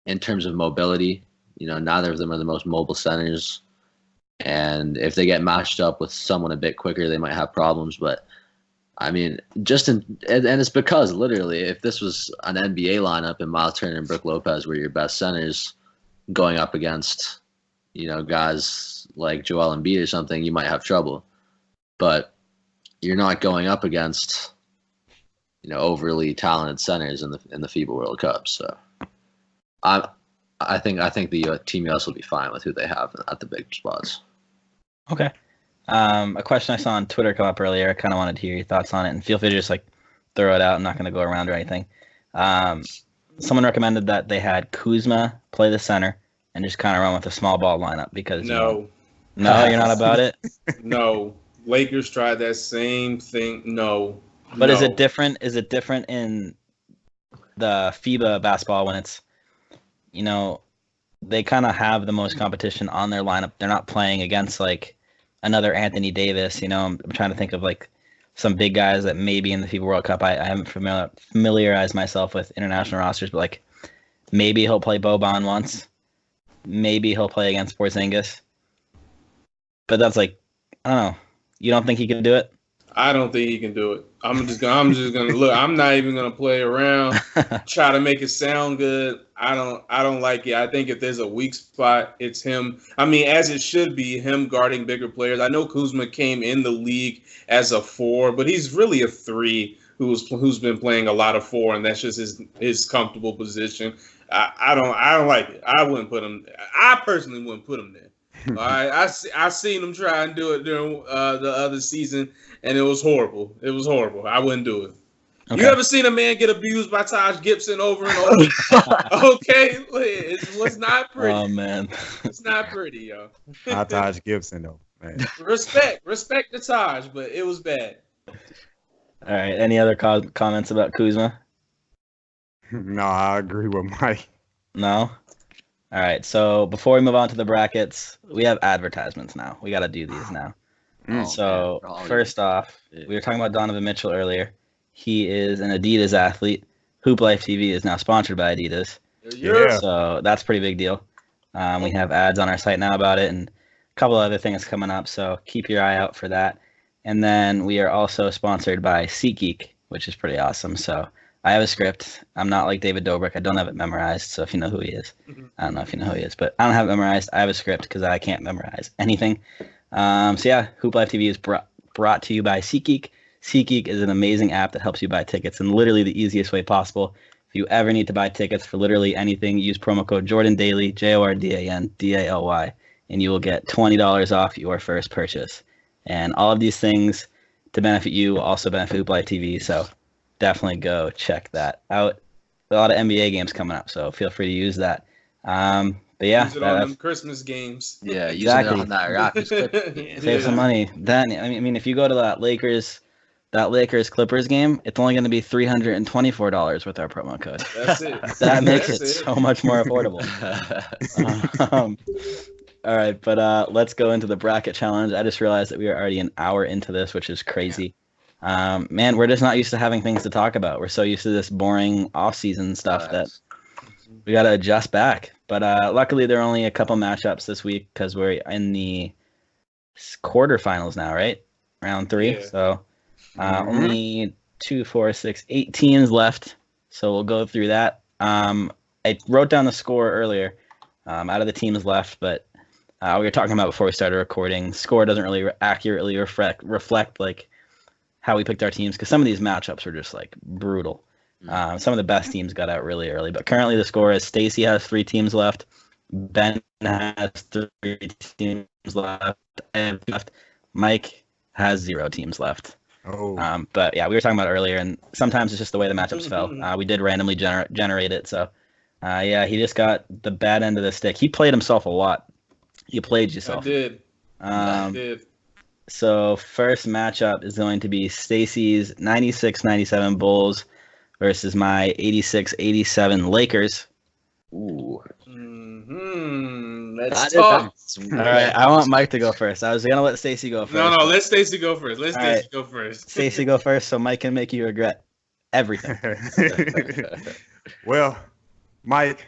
in terms of mobility. Neither of them are the most mobile centers. And if they get matched up with someone a bit quicker, they might have problems. But I mean, and it's because literally, if this was an NBA lineup and Miles Turner and Brook Lopez were your best centers going up against, guys like Joel Embiid or something, you might have trouble. But you're not going up against, overly talented centers in the FIBA World Cup. So I think the Team US will be fine with who they have at the big spots. Okay. A question I saw on Twitter come up earlier. I kind of wanted to hear your thoughts on it, and feel free to just throw it out. I'm not going to go around or anything. Someone recommended that they had Kuzma play the center and just kind of run with a small ball lineup because no, you're not about it. No, Lakers tried that same thing. No, but is it different? Is it different in the FIBA basketball when it's, they kind of have the most competition on their lineup. They're not playing against another Anthony Davis. I'm trying to think of some big guys that maybe in the FIBA World Cup I haven't familiarized myself with international rosters, but maybe he'll play Boban once. Maybe he'll play against Porzingis. But that's I don't know. You don't think he can do it? I don't think he can do it. I'm just gonna look. I'm not even gonna play around, try to make it sound good. I don't like it. I think if there's a weak spot, it's him. I mean, as it should be, him guarding bigger players. I know Kuzma came in the league as a 4, but he's really a 3 who's been playing a lot of 4, and that's just his comfortable position. I don't like it. I wouldn't put him. I personally wouldn't put him there. All right, I seen him try and do it during the other season, and it was horrible. It was horrible. I wouldn't do it. Okay. You ever seen a man get abused by Taj Gibson over and over? Okay, it was not pretty. Oh man, it's not pretty, yo. Not Taj Gibson though, man. Respect the Taj, but it was bad. All right. Any other comments about Kuzma? No, I agree with Mike. No. All right, so before we move on to the brackets, we have advertisements now. We got to do these now. So first off, we were talking about Donovan Mitchell earlier. He is an Adidas athlete. Hoop Life TV is now sponsored by Adidas. Yeah. So that's a pretty big deal. We have ads on our site now about it and a couple other things coming up, so keep your eye out for that. And then we are also sponsored by SeatGeek, which is pretty awesome. So I have a script. I'm not like David Dobrik. I don't have it memorized. So if you know who he is, I don't know if you know who he is, but I don't have it memorized. I have a script because I can't memorize anything. So yeah, Hoop Life TV is brought to you by SeatGeek. SeatGeek is an amazing app that helps you buy tickets in literally the easiest way possible. If you ever need to buy tickets for literally anything, use promo code JORDANDALY, JORDANDALY, and you will get $20 off your first purchase. And all of these things to benefit you will also benefit Hoop Life TV. So definitely go check that out. A lot of NBA games coming up, so feel free to use that. But yeah, use it on them Christmas games. Yeah, exactly. Use it on that Raptors. Save some money. Then I mean, if you go to that Lakers Clippers game, it's only going to be $324 with our promo code. That's it. That makes it so much more affordable. All right, but let's go into the bracket challenge. I just realized that we are already an hour into this, which is crazy. Man, we're just not used to having things to talk about. We're so used to this boring off-season stuff that we got to adjust back. But luckily, there are only a couple matchups this week because we're in the quarterfinals now, right? Round 3. Yeah. So only 2, 4, 6, 8 teams left. So we'll go through that. I wrote down the score earlier out of the teams left, but we were talking about before we started recording. Score doesn't really accurately reflect like how we picked our teams because some of these matchups are just like brutal. Some of the best teams got out really early, but currently the score is Stacey has 3 teams left, Ben has 3 teams left, and Mike has 0 teams left. Oh. But yeah, we were talking about it earlier, and sometimes it's just the way the matchups fell. We did randomly generate it, so yeah, he just got the bad end of the stick. He played himself a lot. You played yourself. I did. So first matchup is going to be Stacey's 96-97 Bulls versus my 86-87 Lakers. Ooh. Let's talk. All right, I want Mike to go first. I was going to let Stacey go first. No, let Stacey go first. Go first. Stacey go first so Mike can make you regret everything. Well, Mike,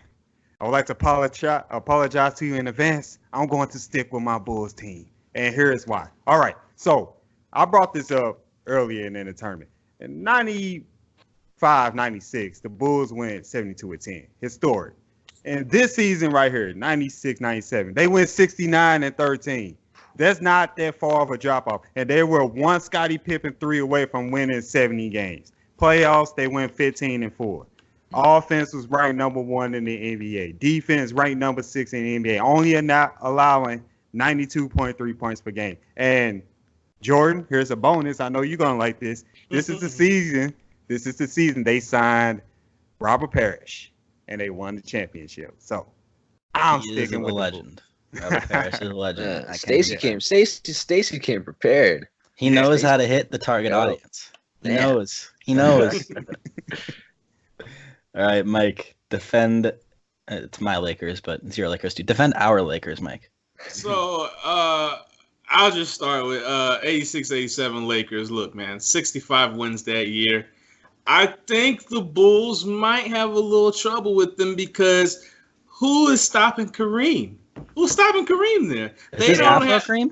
I would like to apologize to you in advance. I'm going to stick with my Bulls team, and here's why. All right, so I brought this up earlier in the tournament. In 95-96, the Bulls went 72-10. Historic. And this season right here, 96-97, they went 69-13. That's not that far of a drop-off. And they were one Scottie Pippen 3 away from winning 70 games. Playoffs, they went 15-4. Offense was ranked number 1 in the NBA. Defense ranked number 6 in the NBA, only allowing 92.3 points per game. And Jordan, here's a bonus. I know you're going to like this. This is the season. They signed Robert Parrish, and they won the championship. So I'm sticking with a legend. Robert Parrish is a legend. Stacey came prepared. He knows how to hit the target audience. He knows. All right, Mike, defend. It's my Lakers, but it's your Lakers too. Defend our Lakers, Mike. So I'll just start with 86-87 Lakers. Look, man, 65 wins that year. I think the Bulls might have a little trouble with them because who is stopping Kareem? Who's stopping Kareem there? Is this Afro Kareem?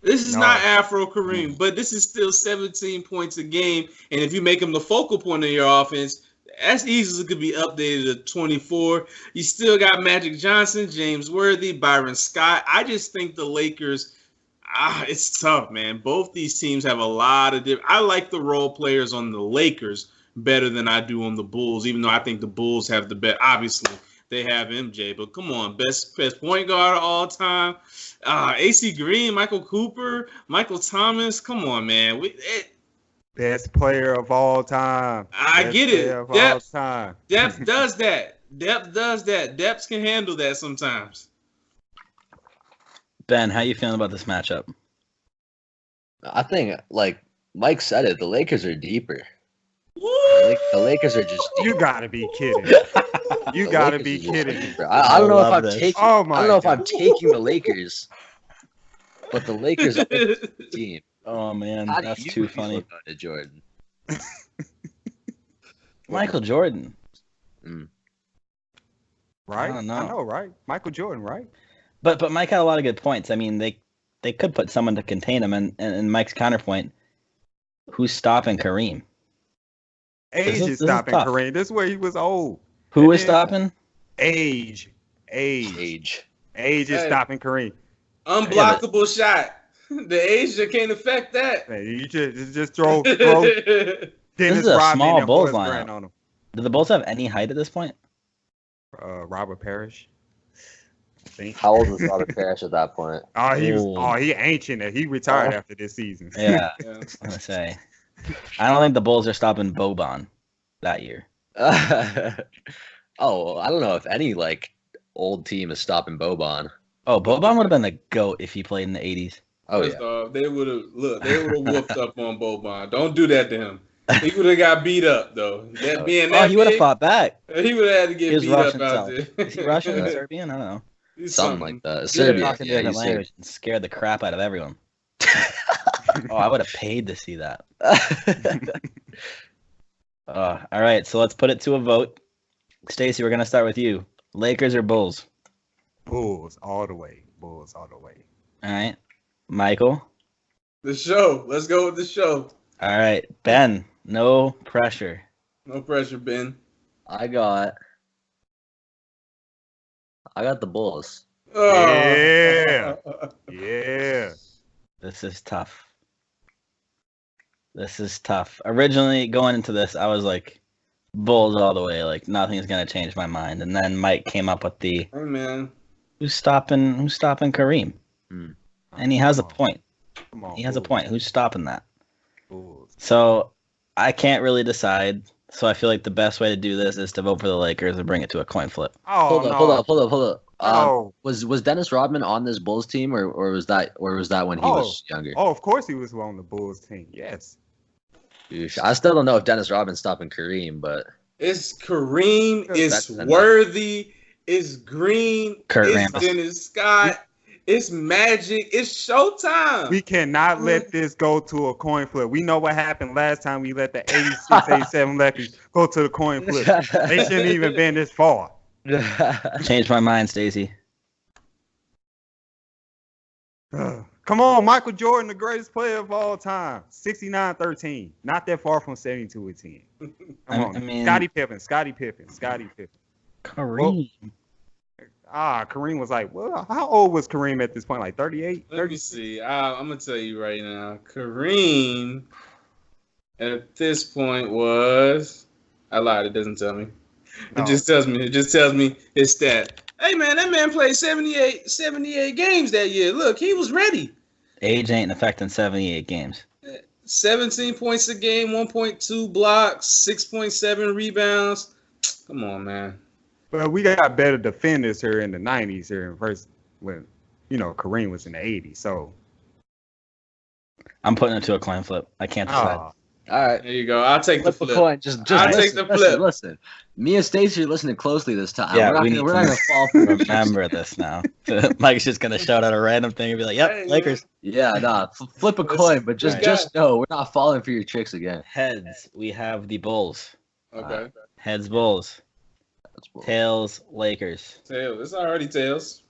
This is not Afro Kareem, but this is still 17 points a game. And if you make him the focal point of your offense, as easily could be updated to 24. You still got Magic Johnson, James Worthy, Byron Scott. I just think the Lakers, it's tough, man. Both these teams have a lot of different. I like the role players on the Lakers better than I do on the Bulls, even though I think the Bulls have the best. Obviously, they have MJ, but come on, best point guard of all time. AC Green, Michael Cooper, Michael Thomas. Come on, man. Best player of all time. I get it. Depth does that. Depth can handle that sometimes. Ben, how you feeling about this matchup? I think, like Mike said it, the Lakers are deeper. The Lakers are just deeper. You gotta be kidding. You gotta be kidding. I don't know if I'm taking. I don't know if I'm taking the Lakers, but the Lakers are the team. Oh man, that's too funny. Jordan. Michael Jordan. Right? I know, right? Michael Jordan, right? But Mike had a lot of good points. I mean, they could put someone to contain him, and Mike's counterpoint, who's stopping Kareem? Age is stopping Kareem. This is where he was old. Who is stopping? Age is stopping Kareem. Unblockable shot. The age that can't affect that. Hey, you just throw This is a small Bulls lineup. On him. Do the Bulls have any height at this point? Robert Parrish. I think. How old was Robert Parrish at that point? He ancient. He retired after this season. Yeah, I was gonna say. I don't think the Bulls are stopping Boban that year. I don't know if any old team is stopping Boban. Oh, Boban would have been the GOAT if he played in the 80s. Oh yeah. They would have whooped up on Boban. Don't do that to him. He would have got beat up though. He would have fought back. He would have had to get beat up out there. Is he Russian or Serbian? I don't know. Something like that. Serbian. Talking different language and scared the crap out of everyone. I would have paid to see that. All right, so let's put it to a vote. Stacey, we're gonna start with you. Lakers or Bulls? Bulls all the way. Bulls all the way. All right, Michael. The show. Let's go with the show. All right, Ben. No pressure. No pressure, Ben. I got the Bulls. Yeah. Yeah. This is tough. Originally, going into this, I was like, Bulls all the way. Like, nothing's going to change my mind. And then Mike came up with the, Hey, man. who's stopping Kareem? And he has a point. Come on. He has a Bulls. point. Who's stopping that? Bulls. So I can't really decide. So I feel like the best way to do this is to vote for the Lakers and bring it to a coin flip. Oh, Hold up. No. Was Dennis Rodman on this Bulls team, or was that when he was younger? Oh, of course he was on the Bulls team. Yes. Oosh, I still don't know if Dennis Rodman's stopping Kareem, but It's Kareem. It's That's- Worthy. It's Green. Kurt it's Rambis. Dennis Scott. It's Magic. It's showtime. We cannot let this go to a coin flip. We know what happened last time we let the 86, 87 Lakers go to the coin flip. They shouldn't even been this far. Changed my mind, Stacey. Come on, Michael Jordan, the greatest player of all time. 69-13. Not that far from 72-10. Come on. I mean- Scottie Pippen. Kareem. Kareem was like, well, how old was Kareem at this point? Like 38? Let me see. I'm going to tell you right now. Kareem at this point was... I lied. It doesn't tell me. No. It just tells me his stat. Hey, man, that man played 78 games that year. Look, he was ready. Age ain't affecting 78 games. 17 points a game, 1.2 blocks, 6.7 rebounds. Come on, man. But we got better defenders here in the 90s here when Kareem was in the 80s. So I'm putting it to a coin flip. I can't decide. oh, all right. There you go. I'll take the Flip a flip. coin. Just I'll listen, take the flip. Listen. Me and Stacey are listening closely this time. Yeah, we're not gonna fall for it. Remember this now. Mike's just gonna shout out a random thing and be like, "Yep, Hey, Lakers." Yeah, flip a coin, but Right. just know we're not falling for your tricks again. Heads, we have the Bulls. Okay. Heads, Bulls. That's bull. Tails, Lakers. Tails. It's already tails.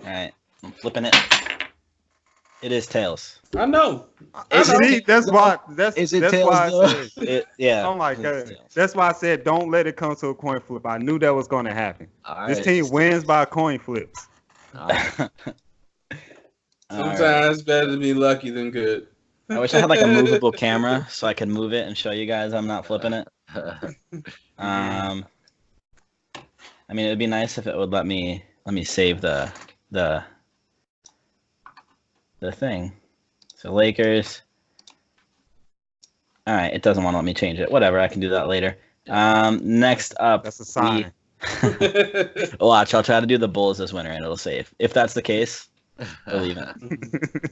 All right, I'm flipping it. It is tails. I know. Is it- see, that's why that's Is it that's tails, why I though? said, Yeah. oh my it's god. tails. That's why I said don't let it come to a coin flip. I knew that was gonna happen. All This right. team wins by coin flips. All right. All right. Sometimes it's better to be lucky than good. I wish I had like a movable camera so I could move it and show you guys I'm not flipping it. I mean, it'd be nice if it would let me save the thing. So Lakers. All right, it doesn't want to let me change it. Whatever, I can do that later. Next up, That's a sign. watch. I'll try to do the Bulls this winter, and it'll save. If that's the case, believe it.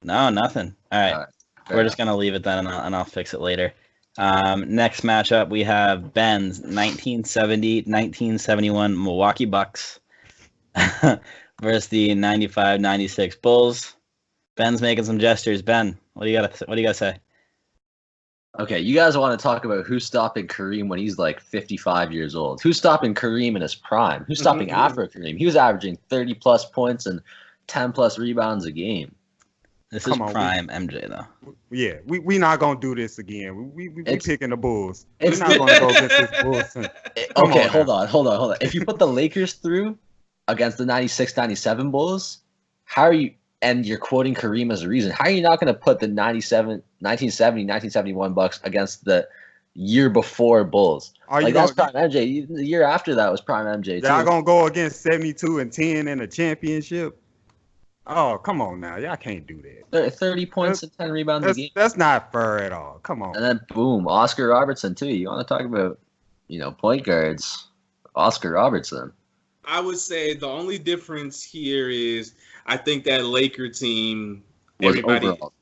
No, nothing. All right. All right. We're just gonna leave it then, and I'll fix it later. Next matchup, we have Ben's 1970-1971 Milwaukee Bucks versus the 95-96 Bulls. Ben's making some gestures. Ben, what do you gotta say? Okay, you guys want to talk about who's stopping Kareem when he's like 55 years old? Who's stopping Kareem in his prime? Who's stopping after Kareem? He was averaging 30 plus points and 10 plus rebounds a game. This Come is on, prime MJ though. Yeah, we not gonna do this again. We It's- picking the Bulls. We're it's- not gonna go against this Bulls team. Come Okay, on hold on. If you put the Lakers through against the 96-97 Bulls, how are you, and you're quoting Kareem as a reason, how are you not going to put the 1970-1971 Bucks against the year before Bulls? Are you Like, that's gonna, prime MJ. The year after that was prime MJ, too. y'all gonna go against 72-10 in a championship? Oh, come on now. Y'all can't do that. 30 points and 10 rebounds a game. That's not fair at all. Come on. And then, boom, Oscar Robertson, too. You want to talk about, point guards, Oscar Robertson. I would say the only difference here is I think that Laker team, Was everybody, overall.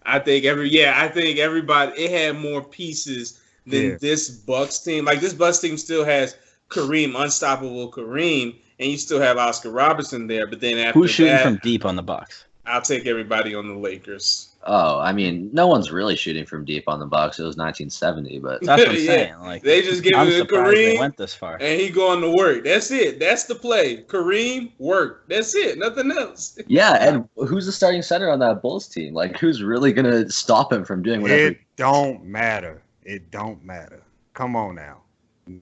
I think everybody, it had more pieces than Yeah. this Bucks team. Like this Bucks team still has Kareem, unstoppable Kareem, and you still have Oscar Robertson there. But then after Who's shooting that, from deep on the Bucks? I'll take everybody on the Lakers. Oh, I mean, no one's really shooting from deep on the Bucks. It was 1970, but That's what I'm saying. Like, they just gave I'm it to surprised they Kareem, went this far. and he going to work. That's it. That's the play. Kareem, work. That's it. Nothing else. yeah. And who's the starting center on that Bulls team? Like, who's really gonna stop him from doing whatever? It don't matter. It don't matter. Come on now.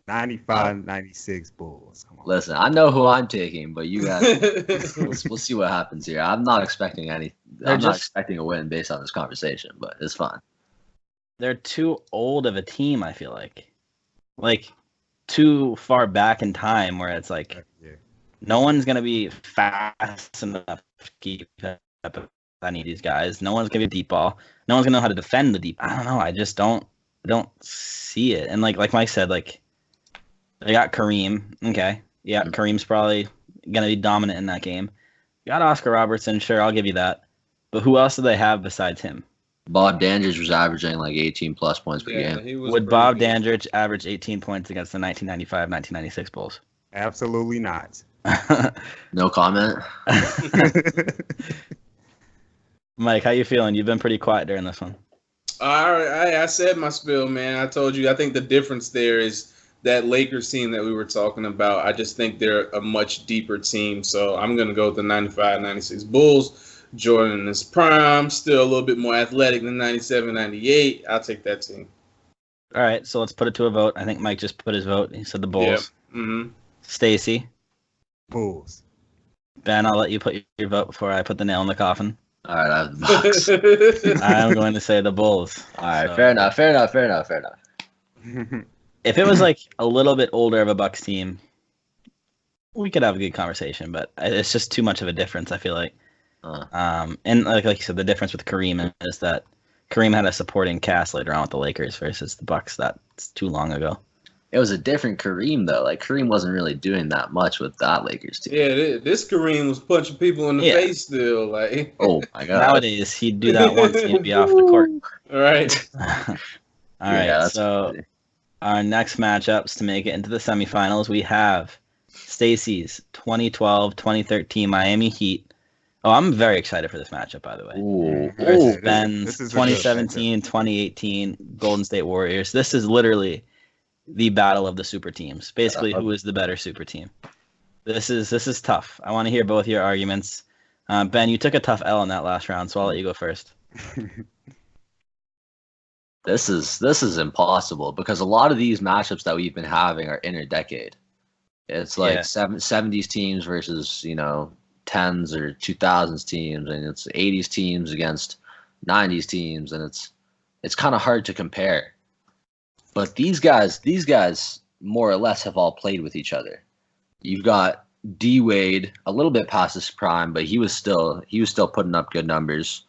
95, 96 Bulls. Come on. Listen, I know who I'm taking, but you guys, we'll see what happens here. I'm not expecting any. I'm not expecting a win based on this conversation, but it's fine. They're too old of a team, I feel like too far back in time where it's like no one's gonna be fast enough to keep up with any of these guys. No one's gonna be deep ball. No one's gonna know how to defend the deep. I don't know. I just don't see it. And like Mike said, like they got Kareem. Okay, yeah, Kareem's probably gonna be dominant in that game. You got Oscar Robertson, sure, I'll give you that. But who else do they have besides him? Bob Dandridge was averaging like 18 plus points per game. Would Bob Dandridge average 18 points against the 1995-1996 Bulls? Absolutely not. No comment. Mike, how you feeling? You've been pretty quiet during this one. I said my spiel, man. I told you. I think the difference there is that Lakers team that we were talking about. I just think they're a much deeper team. So I'm going to go with the 95-96 Bulls. Jordan is prime, still a little bit more athletic than 97-98. I'll take that team. All right, so let's put it to a vote. I think Mike just put his vote. He said the Bulls. Yeah. Mm-hmm. Stacey? Bulls. Ben, I'll let you put your vote before I put the nail in the coffin. All right, I have the Bucks. I'm going to say the Bulls. All right, so. Fair enough. If it was like a little bit older of a Bucks team, we could have a good conversation, but it's just too much of a difference, I feel like. And like you said, the difference with Kareem is that Kareem had a supporting cast later on with the Lakers versus the Bucks. That's too long ago. It was a different Kareem though. Like Kareem wasn't really doing that much with that Lakers team. Yeah, this Kareem was punching people in the face still. Like, oh my god. Nowadays he'd do that once and he'd be off the court. All right. All right. So crazy. Our next matchups to make it into the semifinals, we have Stacey's 2012-2013 Miami Heat. Oh, I'm very excited for this matchup, by the way. Versus Ben's 2017-2018 Golden State Warriors. This is literally the battle of the super teams. Basically, who is the better super team? This is tough. I want to hear both your arguments. Ben, you took a tough L in that last round, so I'll let you go first. This is impossible because a lot of these matchups that we've been having are inter-decade. It's like 70s teams versus 10s or 2000s teams, and it's 80s teams against 90s teams, and it's kind of hard to compare. But these guys more or less have all played with each other. You've got D Wade a little bit past his prime, but he was still putting up good numbers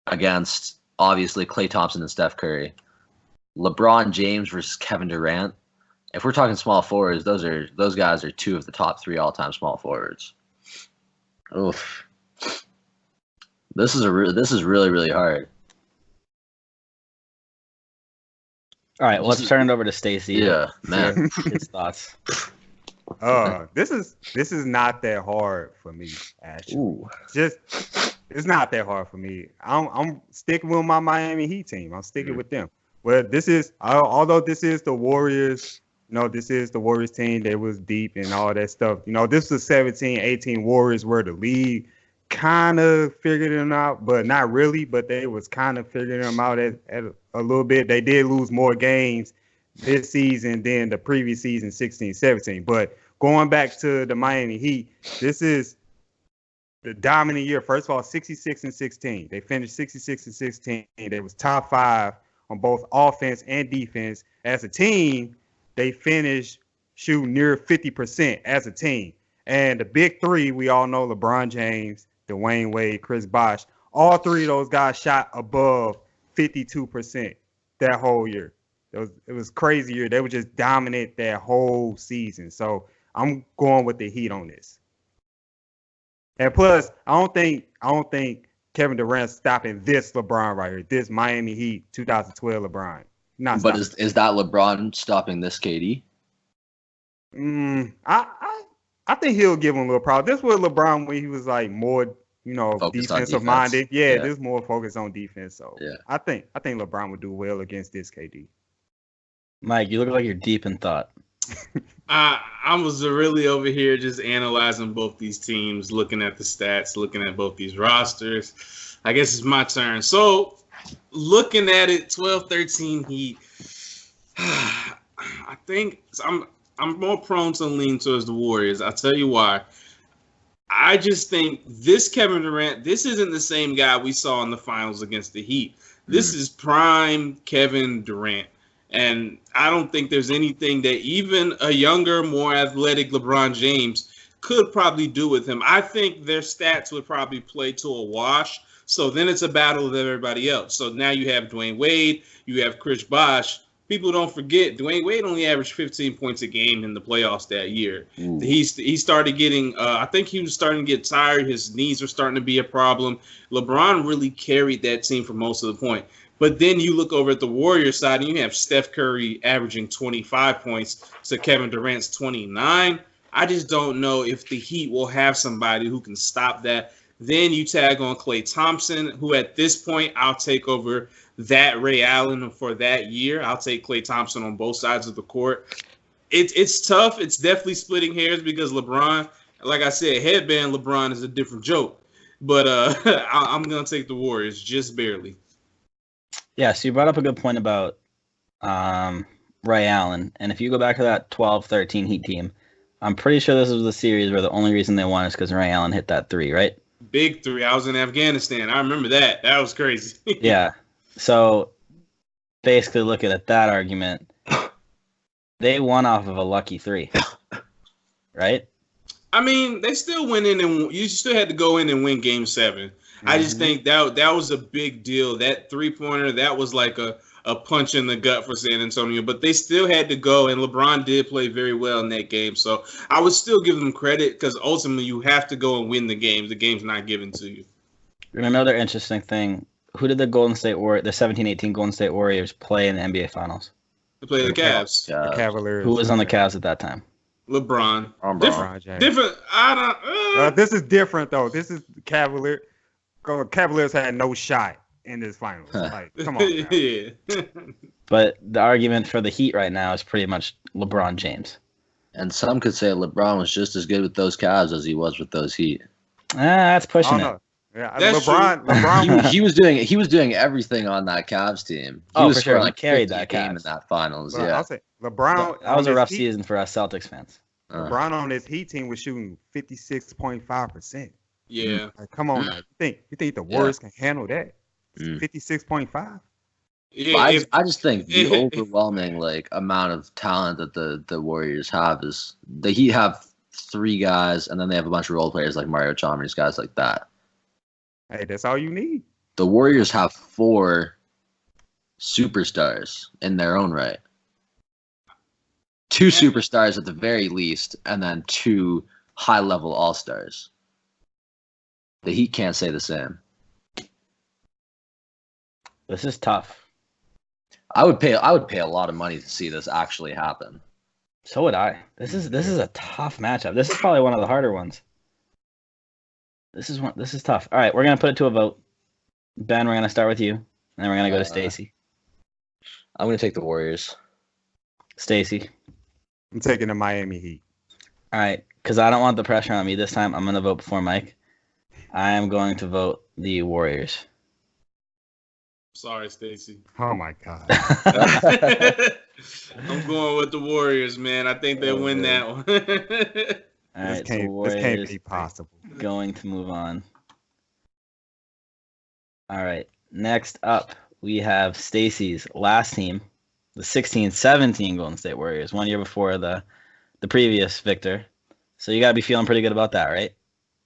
against obviously Klay Thompson and Steph Curry. LeBron James versus Kevin Durant. If we're talking small forwards, those guys are two of the top 3 all-time small forwards. Oof. This is really, really hard. All right, well, let's turn it over to Stacey. Yeah, man. His thoughts. This is not that hard for me, actually. Ooh. It's not that hard for me. I'm sticking with my Miami Heat team. I'm sticking with them. Well, although this is the Warriors. This is the Warriors team that was deep and all that stuff. This was 17-18 Warriors where the league kind of figured them out, but not really. But they was kind of figuring them out at a little bit. They did lose more games this season than the previous season, 16-17. But going back to the Miami Heat, this is the dominant year. First of all, 66-16. They finished 66-16. They was top 5 on both offense and defense. As a team, they finished shooting near 50% as a team. And the big 3, we all know LeBron James, Dwayne Wade, Chris Bosh. All 3 of those guys shot above 52% that whole year. It was crazy year. They were just dominant that whole season. So I'm going with the Heat on this. And plus, I don't think Kevin Durant's stopping this LeBron right here. This Miami Heat 2012 LeBron. But is that LeBron stopping this KD? I think he'll give him a little problem. This was LeBron when he was like more Focused on defensive defense. minded. Yeah, Yeah. there's more focus on defense. So Yeah. I think LeBron would do well against this KD. Mike, you look like you're deep in thought. I was really over here just analyzing both these teams, looking at the stats, looking at both these rosters. I guess it's my turn. So, looking at it, 12-13 Heat. I think I'm more prone to lean towards the Warriors. I'll tell you why. I just think this Kevin Durant, this isn't the same guy we saw in the finals against the Heat. This is prime Kevin Durant. And I don't think there's anything that even a younger, more athletic LeBron James could probably do with him. I think their stats would probably play to a wash. So then it's a battle with everybody else. So now you have Dwayne Wade, you have Chris Bosh. People don't forget, Dwayne Wade only averaged 15 points a game in the playoffs that year. He started getting, I think he was starting to get tired. His knees were starting to be a problem. LeBron really carried that team for most of the point. But then you look over at the Warriors side, and you have Steph Curry averaging 25 points to Kevin Durant's 29. I just don't know if the Heat will have somebody who can stop that. Then you tag on Klay Thompson, who at this point I'll take over that Ray Allen for that year. I'll take Klay Thompson on both sides of the court. It's tough. It's definitely splitting hairs because LeBron, like I said, headband LeBron is a different joke. But I'm going to take the Warriors just barely. Yeah, so you brought up a good point about Ray Allen. And if you go back to that 12-13 Heat team, I'm pretty sure this was the series where the only reason they won is because Ray Allen hit that three, right? Big three. I was in Afghanistan. I remember that. That was crazy. Yeah. So basically looking at that argument, they won off of a lucky three, right? I mean, they still went in and you still had to go in and win Game 7. I just think that was a big deal. That three-pointer, that was like a punch in the gut for San Antonio. But they still had to go, and LeBron did play very well in that game. So I would still give them credit because ultimately you have to go and win the game. The game's not given to you. And another interesting thing, who did the 17-18 Golden State Warriors play in the NBA Finals? They play the Cavs. The Cavaliers. Who was on the Cavs at that time? LeBron. LeBron. Different. I don't. This is different, though. This is Cavaliers. Cavaliers had no shot in this finals. Like, come on. Now. Yeah. But the argument for the Heat right now is pretty much LeBron James. And some could say LeBron was just as good with those Cavs as he was with those Heat. That's pushing it. Yeah, That's LeBron. He was doing everything on that Cavs team. He was for sure. He like carried 50 that game Cavs. in that finals. Well, Yeah, I'll say LeBron. That was a rough Heat, season for us Celtics fans. LeBron on his Heat team was shooting 56.5%. Yeah. Like, come on now. You think the Warriors can handle that? 56.5? Yeah. I just think the overwhelming amount of talent that the Warriors have is the Heat have 3 guys, and then they have a bunch of role players like Mario Chalmers, guys like that. Hey, that's all you need. The Warriors have 4 superstars in their own right. 2 superstars at the very least, and then 2 high-level all-stars. The Heat can't say the same. This is tough. I would pay a lot of money to see this actually happen. So would I. This is a tough matchup. This is probably one of the harder ones. This is tough. All right, we're gonna put it to a vote. Ben, we're gonna start with you, and then we're gonna go to Stacey. I'm gonna take the Warriors. Stacey. I'm taking the Miami Heat. All right, because I don't want the pressure on me this time. I'm gonna vote before Mike. I am going to vote the Warriors. Sorry, Stacey. Oh my God. I'm going with the Warriors, man. I think they win that one. All right, this can't be possible. Going to move on. All right, next up we have Stacey's last team, the 16-17 Golden State Warriors, 1 year before the previous victor. So you gotta be feeling pretty good about that, right?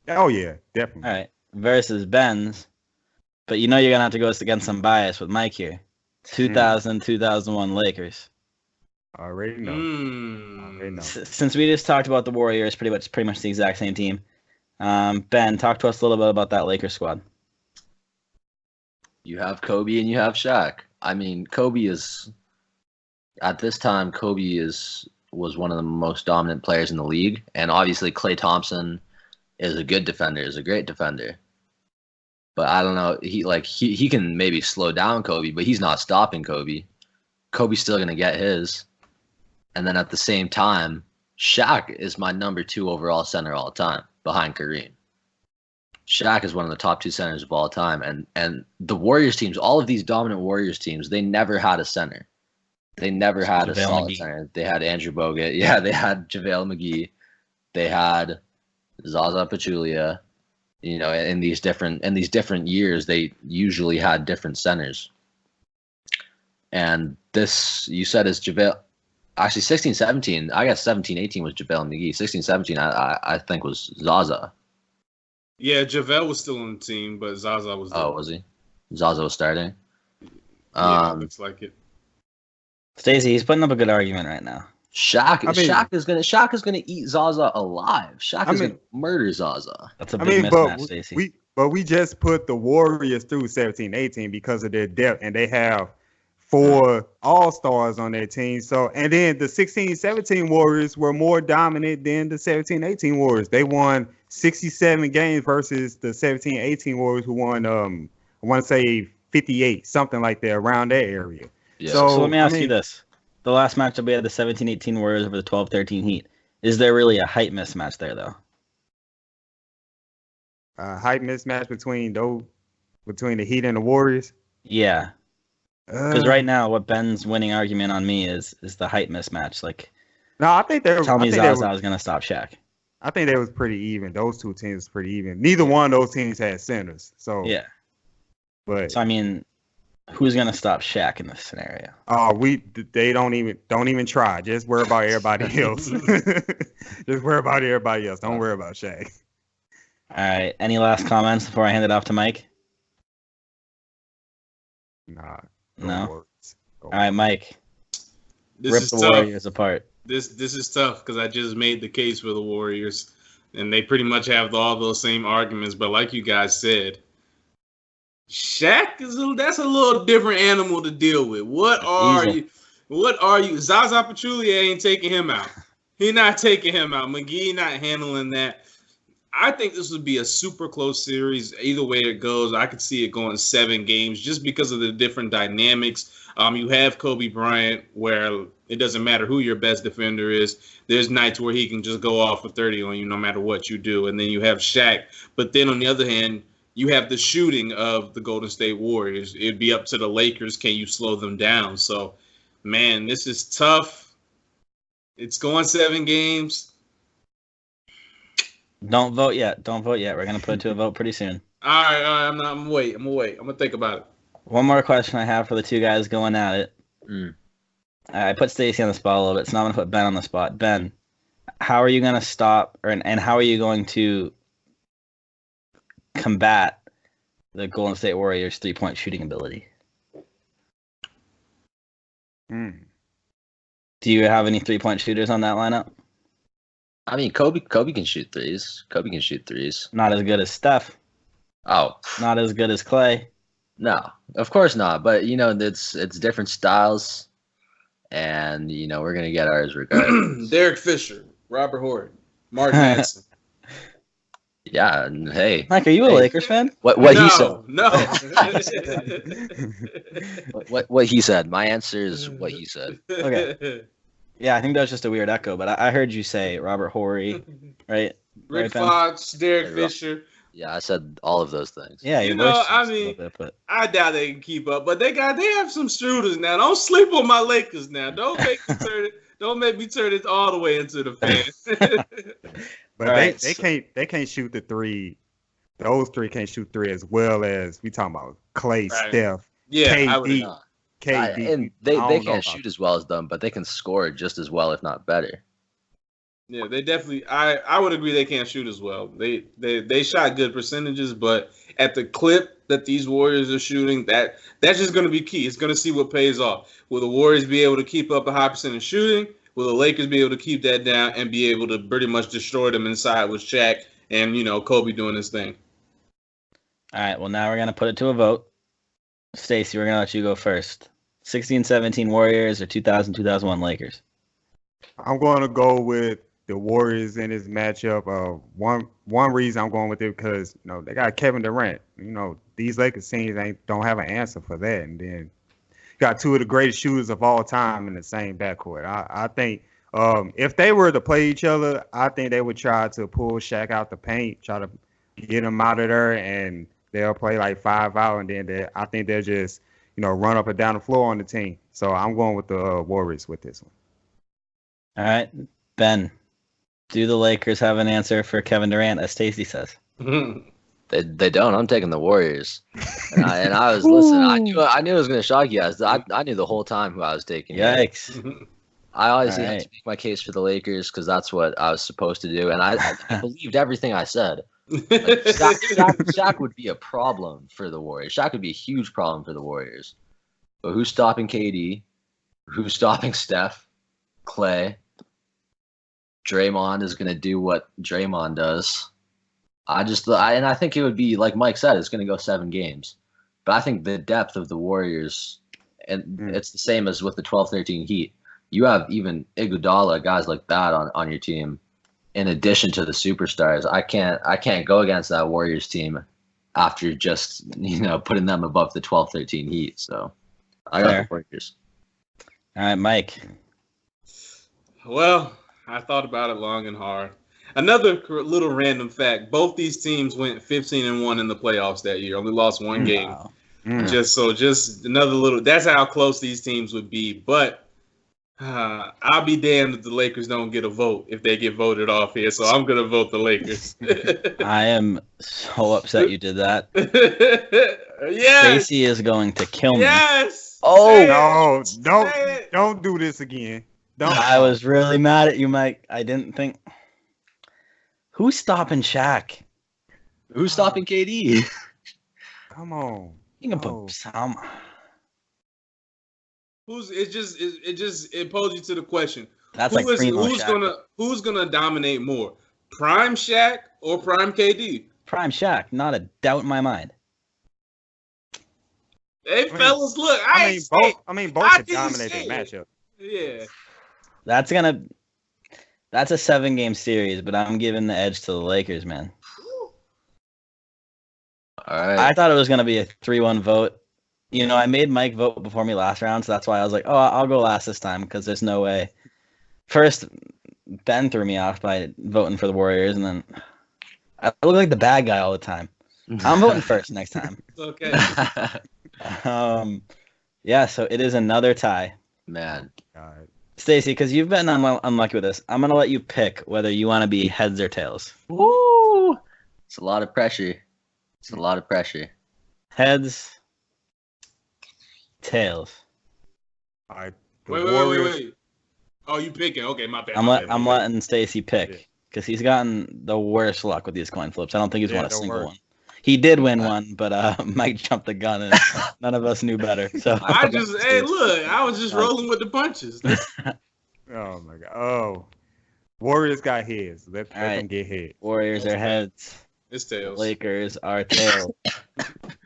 Oh yeah, definitely. All right, versus Ben's, but you know you're gonna have to go against some bias with Mike here. 2000-2001 Lakers. Already know. Since we just talked about the Warriors, pretty much the exact same team. Ben, talk to us a little bit about that Lakers squad. You have Kobe and you have Shaq. I mean, at this time, was one of the most dominant players in the league, and obviously Klay Thompson is a good defender, is a great defender. But I don't know. He can maybe slow down Kobe, but he's not stopping Kobe. Kobe's still gonna get his. And then at the same time, Shaq is my number 2 overall center all time, behind Kareem. Shaq is one of the top 2 centers of all time. And the Warriors teams, all of these dominant Warriors teams, they never had a center. They never had a solid center. They had Andrew Bogut. Yeah, they had JaVale McGee. They had Zaza Pachulia. You know, in these different years, they usually had different centers. And this, you said, is JaVale. Actually, 16-17, I guess 17-18 was JaVale McGee. 16-17, I think, was Zaza. Yeah, JaVale was still on the team, but Zaza was there. Oh, was he? Zaza was starting? Yeah, looks like it. Stacey, he's putting up a good argument right now. Shaq is gonna eat Zaza alive. Shaq is gonna murder Zaza. That's a big mismatch, Stacey. But we just put the Warriors through 17-18 because of their depth, and they have 4 all-stars on their team. So, and then the 16-17 Warriors were more dominant than the 17-18 Warriors. They won 67 games versus the 17-18 Warriors, who won I want to say 58, something like that, around that area. Yeah. So let me ask you this. The last matchup we had, the 17-18 Warriors over the 12-13 Heat. Is there really a height mismatch there, though? Height mismatch between the Heat and the Warriors? Yeah. Because right now, what Ben's winning argument on me is the height mismatch. Like, no, I think they tell me Zaza was going to stop Shaq. I think they was pretty even. Those two teams was pretty even. Neither one of those teams had centers. So yeah. But so I mean, who's going to stop Shaq in this scenario? They don't even try. Just worry about everybody else. Just worry about everybody else. Don't worry about Shaq. All right. Any last comments before I hand it off to Mike? Nah. No. All right, Mike. Rip the tough. Warriors apart. This is tough because I just made the case for the Warriors, and they pretty much have all those same arguments. But like you guys said, Shaq that's a little different animal to deal with. What are you? Zaza Pachulia ain't taking him out. He not taking him out. McGee not handling that. I think this would be a super close series. Either way it goes, I could see it going 7 games just because of the different dynamics. You have Kobe Bryant, where it doesn't matter who your best defender is. There's nights where he can just go off for 30 on you no matter what you do. And then you have Shaq. But then on the other hand, you have the shooting of the Golden State Warriors. It'd be up to the Lakers. Can you slow them down? So, man, this is tough. It's going 7 games. Don't vote yet. We're going to put it to a vote pretty soon. All right. I'm going to wait. I'm going to think about it. One more question I have for the two guys going at it. I put Stacey on the spot a little bit, so now I'm going to put Ben on the spot. Ben, how are you going to stop, and how are you going to combat the Golden State Warriors' 3-point shooting ability? Do you have any 3-point shooters on that lineup? I mean, Kobe can shoot threes. Not as good as Steph. Oh. Not as good as Clay. No, of course not. But, it's different styles. And, we're going to get ours regardless. Derek Fisher, Robert Horry, Mark Manson. Yeah, and hey. Mike, are you a Lakers fan? What he said. No. What he said. My answer is what he said. Okay. Yeah, I think that was just a weird echo, but I heard you say Robert Horry, right? Rick Fox, Derek Fisher. Yeah, I said all of those things. Yeah, I doubt they can keep up, but they have some shooters now. Don't sleep on my Lakers now. Don't make me turn it all the way into the fan. But they can't shoot the three. Those three can't shoot 3 as well as we talking about Clay, Steph, KD. And they can't shoot as well as them, but they can score just as well, if not better. Yeah, they definitely. I would agree they can't shoot as well. They shot good percentages, but at the clip that these Warriors are shooting, that's just going to be key. It's going to see what pays off. Will the Warriors be able to keep up a high percentage shooting? Will the Lakers be able to keep that down and be able to pretty much destroy them inside with Shaq and Kobe doing his thing? All right. Well, now we're going to put it to a vote. Stacey, we're going to let you go first. 16-17 Warriors or 2000-2001 Lakers? I'm going to go with the Warriors in this matchup. One reason I'm going with it because they got Kevin Durant. these Lakers teams don't have an answer for that. And then got two of the greatest shooters of all time in the same backcourt. I think if they were to play each other, I think they would try to pull Shaq out the paint, try to get him out of there, and they'll play like 5 out, and then I think they'll just run up and down the floor on the team. So I'm going with the Warriors with this one. All right, Ben, do the Lakers have an answer for Kevin Durant, as Stacey says? They don't. I'm taking the Warriors. And I was listening. I knew it was going to shock you guys. I knew the whole time who I was taking. Yikes. I obviously had to make my case for the Lakers because that's what I was supposed to do, and I believed everything I said. Shaq would be a problem for the Warriors. Shaq would be a huge problem for the Warriors. But who's stopping KD? Who's stopping Steph? Clay? Draymond is going to do what Draymond does. I think it would be, like Mike said, it's going to go 7 games. But I think the depth of the Warriors, and it's the same as with the 12-13 Heat. You have even Iguodala, guys like that on your team, in addition to the superstars. I can't go against that Warriors team after just putting them above the 12-13 Heat. So I got the Warriors. All right, Mike. Well, I thought about it long and hard. Another little random fact: both these teams went 15-1 in the playoffs that year. Only lost 1 game. Wow. Just another little. That's how close these teams would be. But I'll be damned if the Lakers don't get a vote if they get voted off here. So I'm gonna vote the Lakers. I am so upset you did that. Yes. Stacey is going to kill me. Yes. Oh no! Don't do this again. Don't. I was really mad at you, Mike. I didn't think. Who's stopping Shaq? Who's stopping KD? Come on. You can put some. It posed you to the question. That's like who's gonna dominate more? Prime Shaq or Prime KD? Prime Shaq, not a doubt in my mind. Hey fellas, look, both should dominate the matchup. Yeah. That's a 7-game series, but I'm giving the edge to the Lakers, man. All right. I thought it was gonna be a 3-1 vote. I made Mike vote before me last round, so that's why I was like, oh, I'll go last this time because there's no way. First, Ben threw me off by voting for the Warriors, and then I look like the bad guy all the time. I'm voting first next time. Okay. Yeah, so it is another tie. Man. Stacey, because you've been unlucky with this, I'm going to let you pick whether you want to be heads or tails. Woo! It's a lot of pressure. Heads, tails. All right. Wait. Oh, you picking? Okay, my bad. I'm letting Stacey pick because he's gotten the worst luck with these coin flips. I don't think he's won a single one. He did win one, but Mike jumped the gun and none of us knew better. So I was just rolling with the punches. Oh my god. Oh, Warriors got heads. Let them get heads. Warriors are heads. It's tails. Lakers are tails.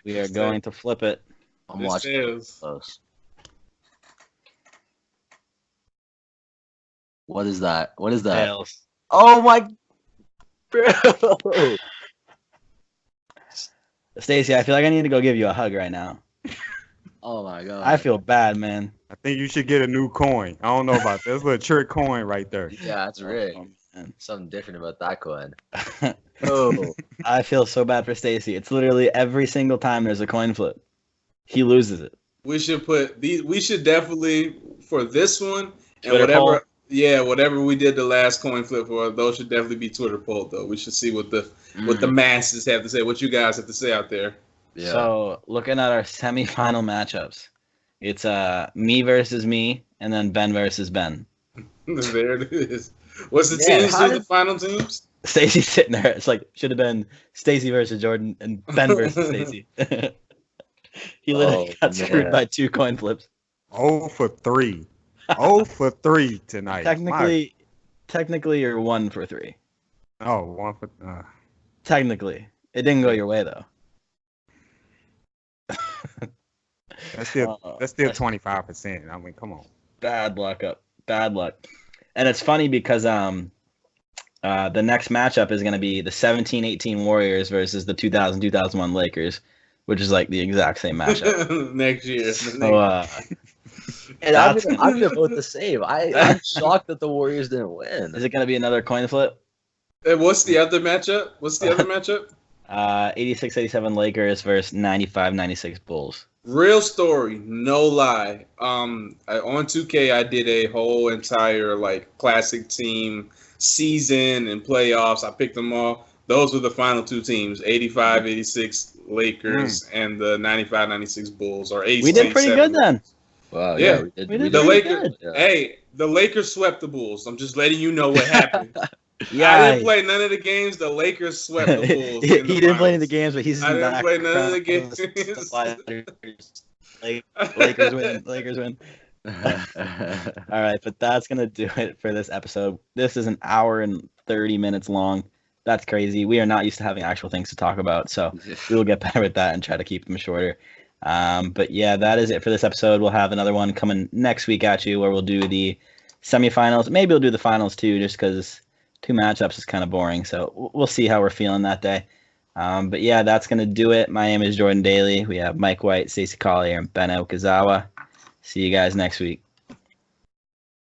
We are going to flip it. I'm watching tails. Close. What is that? Tails. Oh my, bro. Stacey, I feel like I need to go give you a hug right now. Oh my god. I feel bad, man. I think you should get a new coin. I don't know about that. That's a little trick coin right there. Yeah, that's rigged. Something different about that coin. Oh, I feel so bad for Stacey. It's literally every single time there's a coin flip, he loses it. We should definitely for this one and Twitter poll. whatever we did the last coin flip for, those should definitely be Twitter poll though. We should see what the masses have to say, what you guys have to say out there. Yeah. So looking at our semifinal matchups, it's me versus me, and then Ben versus Ben. There it is. What's the teams for the final teams? Stacey's sitting there. It's like should have been Stacey versus Jordan and Ben versus Stacey. He literally got screwed by 2 coin flips. 0 for 3. 0 for 3 tonight. Technically, you're 1 for 3. Oh, 1 for. Technically, it didn't go your way though. That's still 25%. I mean, come on. Bad luck. And it's funny because the next matchup is going to be the 17-18 Warriors versus the 2000-2001 Lakers. which is like the exact same matchup. next year. So, And I'm gonna vote the same. I'm shocked that the Warriors didn't win. is it going to be another coin flip? What's the other matchup? 86-87 Lakers versus 95-96 Bulls. Real story, no lie. On 2K, I did a whole entire like classic team season and playoffs. I picked them all. Those were the final two teams: 85-86 Lakers and the 95-96 Bulls. Or 8. We did pretty good then. Wow, Yeah. we did The pretty Lakers. good. Yeah. Hey, the Lakers swept the Bulls. I'm just letting you know what happened. Yeah, I didn't play none of the games. The Lakers swept the Bulls. he didn't play any of the games, but he's. I didn't play none of the games. Lakers win. Lakers win. All right, but that's gonna do it for this episode. This is an hour and 30 minutes long. That's crazy. We are not used to having actual things to talk about, so we will get better at that and try to keep them shorter. But yeah, that is it for this episode. We'll have another one coming next week at you, where we'll do the semifinals. Maybe we'll do the finals too, just because 2 matchups is kind of boring. So we'll see how we're feeling that day. But yeah, that's gonna do it. My name is Jordan Daly. We have Mike White, Stacey Collier, and Ben Okazawa. See you guys next week.